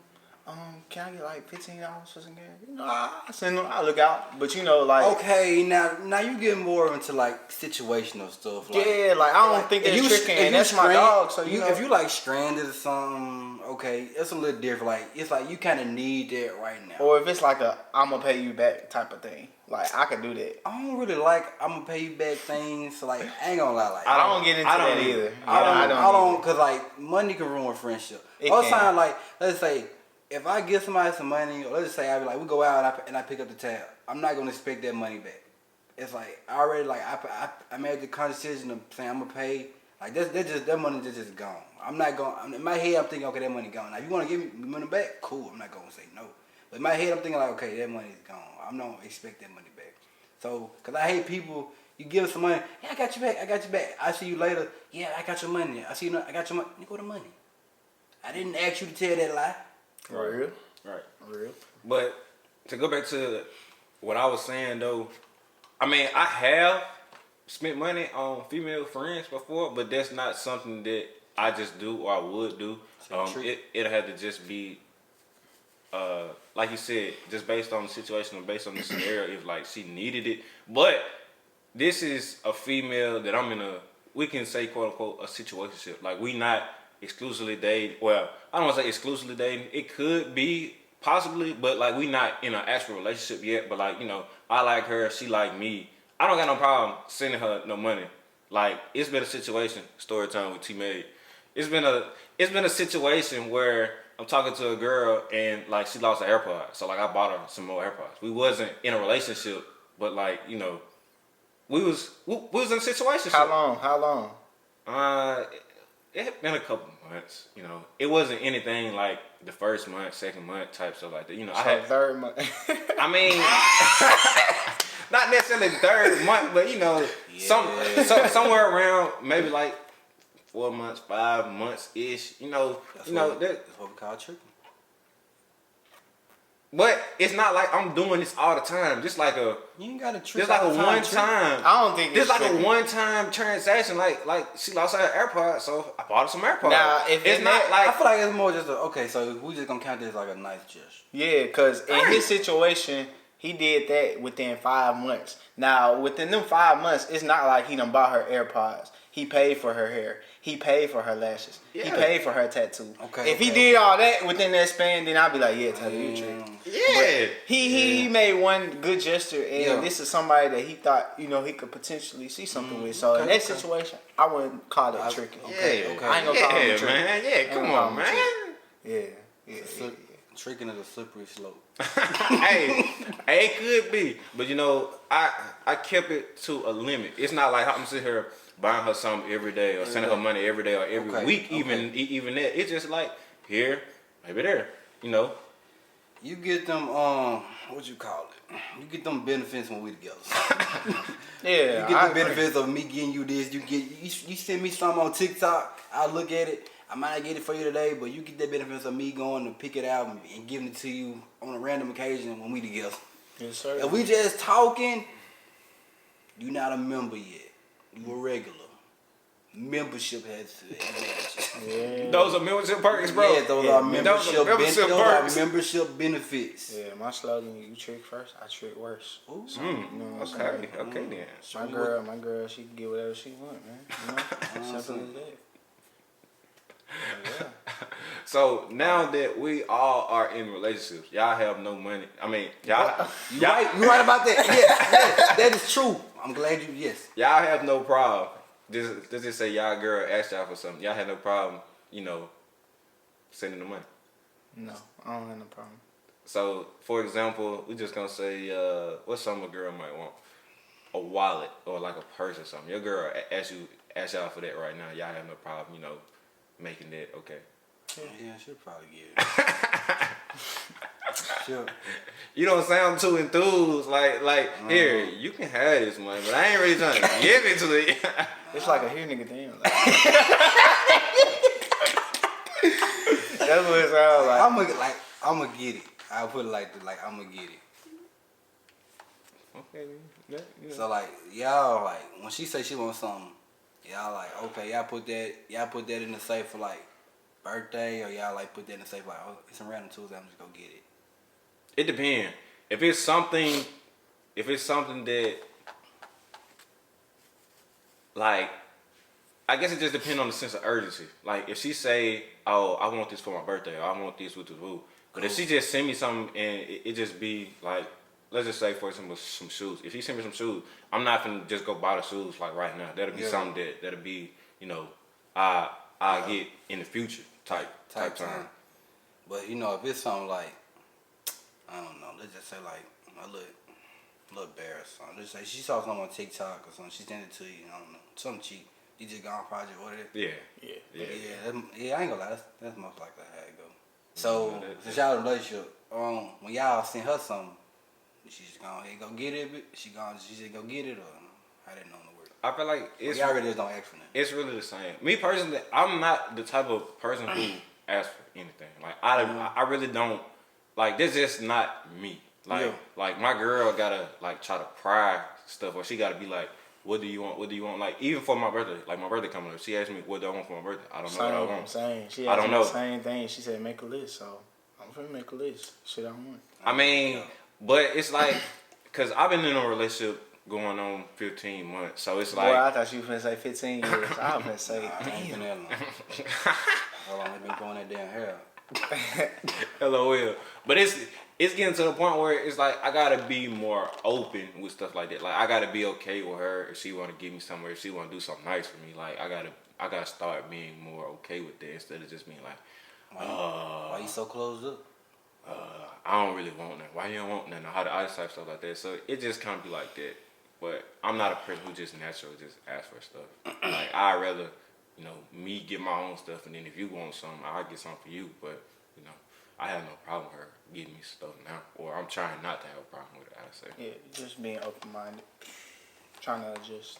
Can I get like $15 for some gas? You know, I send them. I look out, but you know, like okay, now you get more into like situational stuff. Like, yeah, like I don't think that's tricking, and that's my dog. So you know, if you like stranded or something, okay, it's a little different. Like it's like you kind of need that right now. or if it's like a I'm gonna pay you back type of thing, like I could do that. I don't really like I'm gonna pay you back things. So like I ain't gonna lie, like I don't get into that either. I don't, cause like money can ruin friendship. Most time, like let's say. If I give somebody some money, or let's just say I be like, we go out and I pick up the tab, I'm not gonna expect that money back. It's like I already like I made the conscious decision of saying I'm gonna pay. Like that money just gone. I'm not going. In my head, I'm thinking, okay, that money gone. Now if you want to give me money back, cool. I'm not gonna say no. But in my head, I'm thinking like, okay, that money's gone. I'm not gonna expect that money back. So, cause I hate people. You give some money, yeah, I got you back. I see you later. Yeah, I got your money. I see you. I got your money. You go to money. I didn't ask you to tell that lie. Real. But to go back to what I was saying though, I mean I have spent money on female friends before, but that's not something that I just do or I would do. It had to just be, like you said, just based on the situation or based on the scenario. If like she needed it, but this is a female that I'm in we can say quote unquote a situationship. Like we not exclusively dating. Well, I don't want to say exclusively dating. It could be possibly, but like we not in an actual relationship yet. But like, you know, I like her, she like me. I don't got no problem sending her no money. Like it's been a situation. Story time with T Made. It's been a situation where I'm talking to a girl and like she lost her AirPods. So like I bought her some more AirPods. We wasn't in a relationship, but like, you know, we was in a situation. How long? It had been a couple months, you know. It wasn't anything like the first month, second month type stuff like that. You know, so I had third month. I mean, not necessarily third month, but you know, somewhere around maybe like 4 months, 5 months ish. You know, That's that's what we call tricking. But it's not like I'm doing this all the time. Just like you ain't got to trick. Just like a one time. I don't think it's like a one time transaction. Like she lost her AirPods, so I bought her some AirPods. Now, if it's not like I feel like it's more just okay. So we just gonna count this like a nice gesture. Yeah, because in his situation, he did that within 5 months. Now, within them 5 months, it's not like he done bought her AirPods. He paid for her hair. He paid for her lashes. Yeah. He paid for her tattoo. Okay. If he did all that within that span, then I'd be like, yeah, Tyler, you trick. Yeah. But he made one good gesture, and this is somebody that he thought, you know, he could potentially see something with. So in that situation, I wouldn't call it tricking. Okay. I ain't gonna call it tricking. Man. Yeah, come on, man. Yeah. Tricking is a slippery slope. hey, it could be, but you know, I kept it to a limit. It's not like I'm sitting here buying her something every day or sending her money every day or every week. Even that, it's just like here, maybe there. You know, you get them what you call it? You get them benefits when we together. Yeah, you get the benefits of me getting you this. You send me something on TikTok. I look at it. I might not get it for you today, but you get the benefits of me going to pick it out and giving it to you on a random occasion when we together. Yes, sir. If we just talking, you not a member yet. You a regular. Membership has advantages. Yeah. Those are membership perks, bro. Yeah, those are membership benefits. Yeah, my slogan: you trick first, I trick worse. Ooh. So, you know what Okay then. My girl, she can get whatever she want, man. You know, simple as that. Yeah. So now that we all are in relationships, y'all have no money. I mean, You right about that. Yes, that is true. I'm glad you. Yes. Y'all have no problem. Just say y'all girl asked y'all for something. Y'all had no problem, you know, sending the money. No, I don't have no problem. So, for example, we just gonna say, what some a girl might want. a wallet or like a purse or something, your girl ask y'all for that right now, y'all have no problem, you know, making that okay. Yeah, she'll probably get it. Sure. You don't sound too enthused. Like here, you can have this money, but I ain't really trying to give it to you. It's like a here nigga thing. Like. That's what it sounds like. I'm gonna get it. I'll put it like this, like I'm gonna get it. Okay, yeah. So like y'all like when she say she wants something, y'all like okay, y'all put that in the safe for like birthday, or y'all like put that in the safe like oh it's a random Tuesday, I'm just gonna get it. It depends. If it's something that like, I guess it just depends on the sense of urgency. Like if she say, oh, I want this for my birthday, or I want this with the boo. But if she just send me something and it just be like, let's just say for example some shoes. If she send me some shoes, I'm not gonna just go buy the shoes like right now. That'll be something that'll be, you know, I get in the future type time. But you know if it's something like I don't know, let's just say like a little bear or something. Let's say she saw something on TikTok or something, she sent it to you, I don't know, something cheap. You just got on project order it. Yeah, I ain't gonna lie, that's most likely how it go. So since y'all in a relationship, when y'all send her something, she just go ahead and go get it, she just go get it, or how that normally work? I feel like it's y'all really just don't ask for nothing. It's really the same. Me personally, I'm not the type of person who asks for anything. Like I really don't. Like this is not me. Like my girl gotta like try to pry stuff, or she gotta be like, what do you want? What do you want? Like even for my birthday, like my birthday coming up, she asked me what do I want for my birthday. I don't know what I want. Same. She I don't know. The same thing. She said make a list, so I'm finna make a list. Shit I want. I mean, but it's like, cause I've been in a relationship going on 15 months, so it's like. Boy, I thought you were finna say 15 years. I was finna say, damn. How long they been growing that damn hair? LOL. But it's getting to the point where it's like I gotta be more open with stuff like that. Like I gotta be okay with her if she wanna give me somewhere, if she wanna do something nice for me. Like I gotta start being more okay with that instead of just being like, why you so closed up? I don't really want that. Why you don't want nothing? How the ice type stuff like that. So it just kind of be like that. But I'm not a person who just naturally just asks for stuff. Like I'd rather, you know, me get my own stuff, and then if you want something, I'll get something for you. But you know, I have no problem with her getting me stuff now, or I'm trying not to have a problem with it. I say. Yeah, just being open minded, trying to just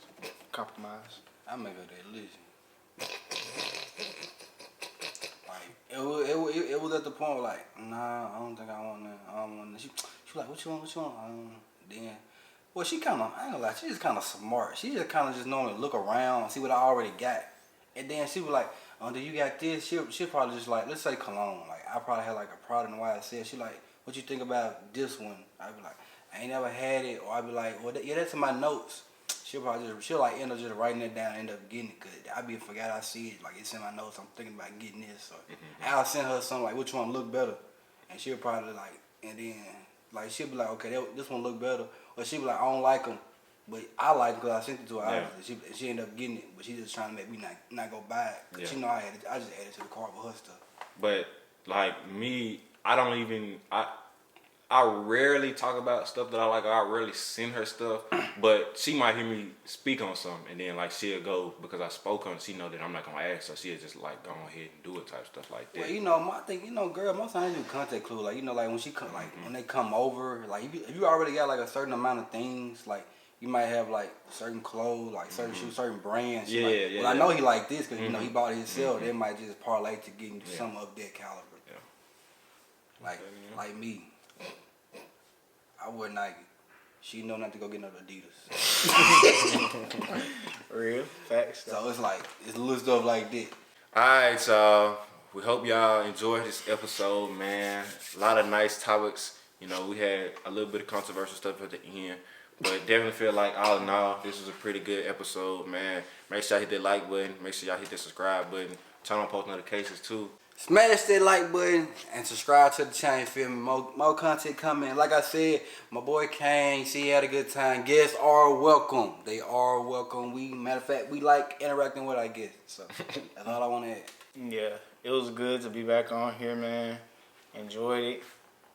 compromise. I make her that listen. Like it was at the point where like, nah, I don't think I want that. I don't want that. She like, what you want? Then, well, she kind of, I ain't gonna lie, she just kind of smart. She just kind of just normally look around, see what I already got, and then she was like, do you got this? She'll probably just like, let's say cologne. Like I probably had like a product in the YSL. She like, what you think about this one? I'd be like, I ain't never had it, or I'd be like, well, yeah, that's in my notes. She'll like end up just writing it down, end up getting it, cause I be forgot I see it, like it's in my notes. I'm thinking about getting this, or I'll send her something like, which one look better, and she'll probably like, and then like she'll be like, okay, this one look better, or she'll be like, I don't like them, but I like them because I sent it to her. Yeah. She ended up getting it, but she just trying to make me not go buy it, cause she know I just added to the cart with her stuff. But like me, I rarely talk about stuff that I like. I rarely send her stuff, but she might hear me speak on something, and then like she'll go because I spoke on it. She know that I'm not gonna ask, so she'll just like go ahead and do it type stuff like that. Well, you know, I think girl, most times do contact clue. Like like when she come, like when they come over, like if you already got like a certain amount of things, like you might have like certain clothes, like certain shoes, certain brands. Yeah. Well, I know he like this because you know he bought it himself. They might just parlay to getting some of that caliber. Yeah. Like me. I wear Nike. She know not to go get no Adidas. Real facts. So it's like it's little stuff like that. Alright, y'all. We hope y'all enjoyed this episode, man. A lot of nice topics. You know, we had a little bit of controversial stuff at the end, but definitely feel like all in all, this was a pretty good episode, man. Make sure y'all hit that like button. Make sure y'all hit that subscribe button. Turn on post notifications too. Smash that like button and subscribe to the channel. Feel me? More content coming. Like I said, my boy Kane, he had a good time. Guests are welcome. They are welcome. Matter of fact, we like interacting with our guests. So that's all I want to add. Yeah, it was good to be back on here, man. Enjoyed it.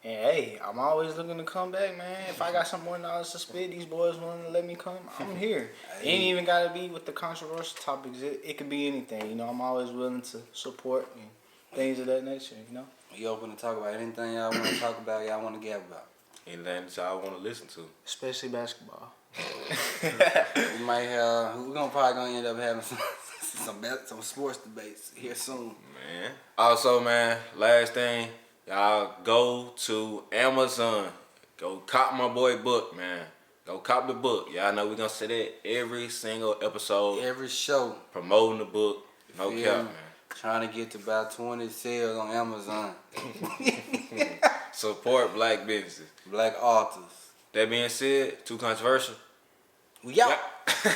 And hey, I'm always looking to come back, man. If I got some more knowledge to spit, these boys willing to let me come, I'm here. It ain't even gotta be with the controversial topics. It could be anything, you know. I'm always willing to support and things of that nature, you know. You open to talk about anything y'all want to talk about, y'all want to gab about. Anything that y'all want to listen to. Especially basketball. We might have. Probably gonna end up having some sports debates here soon. Man. Also, man, last thing, y'all go to Amazon. Go cop my boy book, man. Go cop the book. Y'all know we're gonna say that every single episode. Every show. Promoting the book. No Yeah. cap, man. Trying to get to about 20 sales on Amazon. Support black businesses. Black authors. That being said, too controversial. We out. Yeah.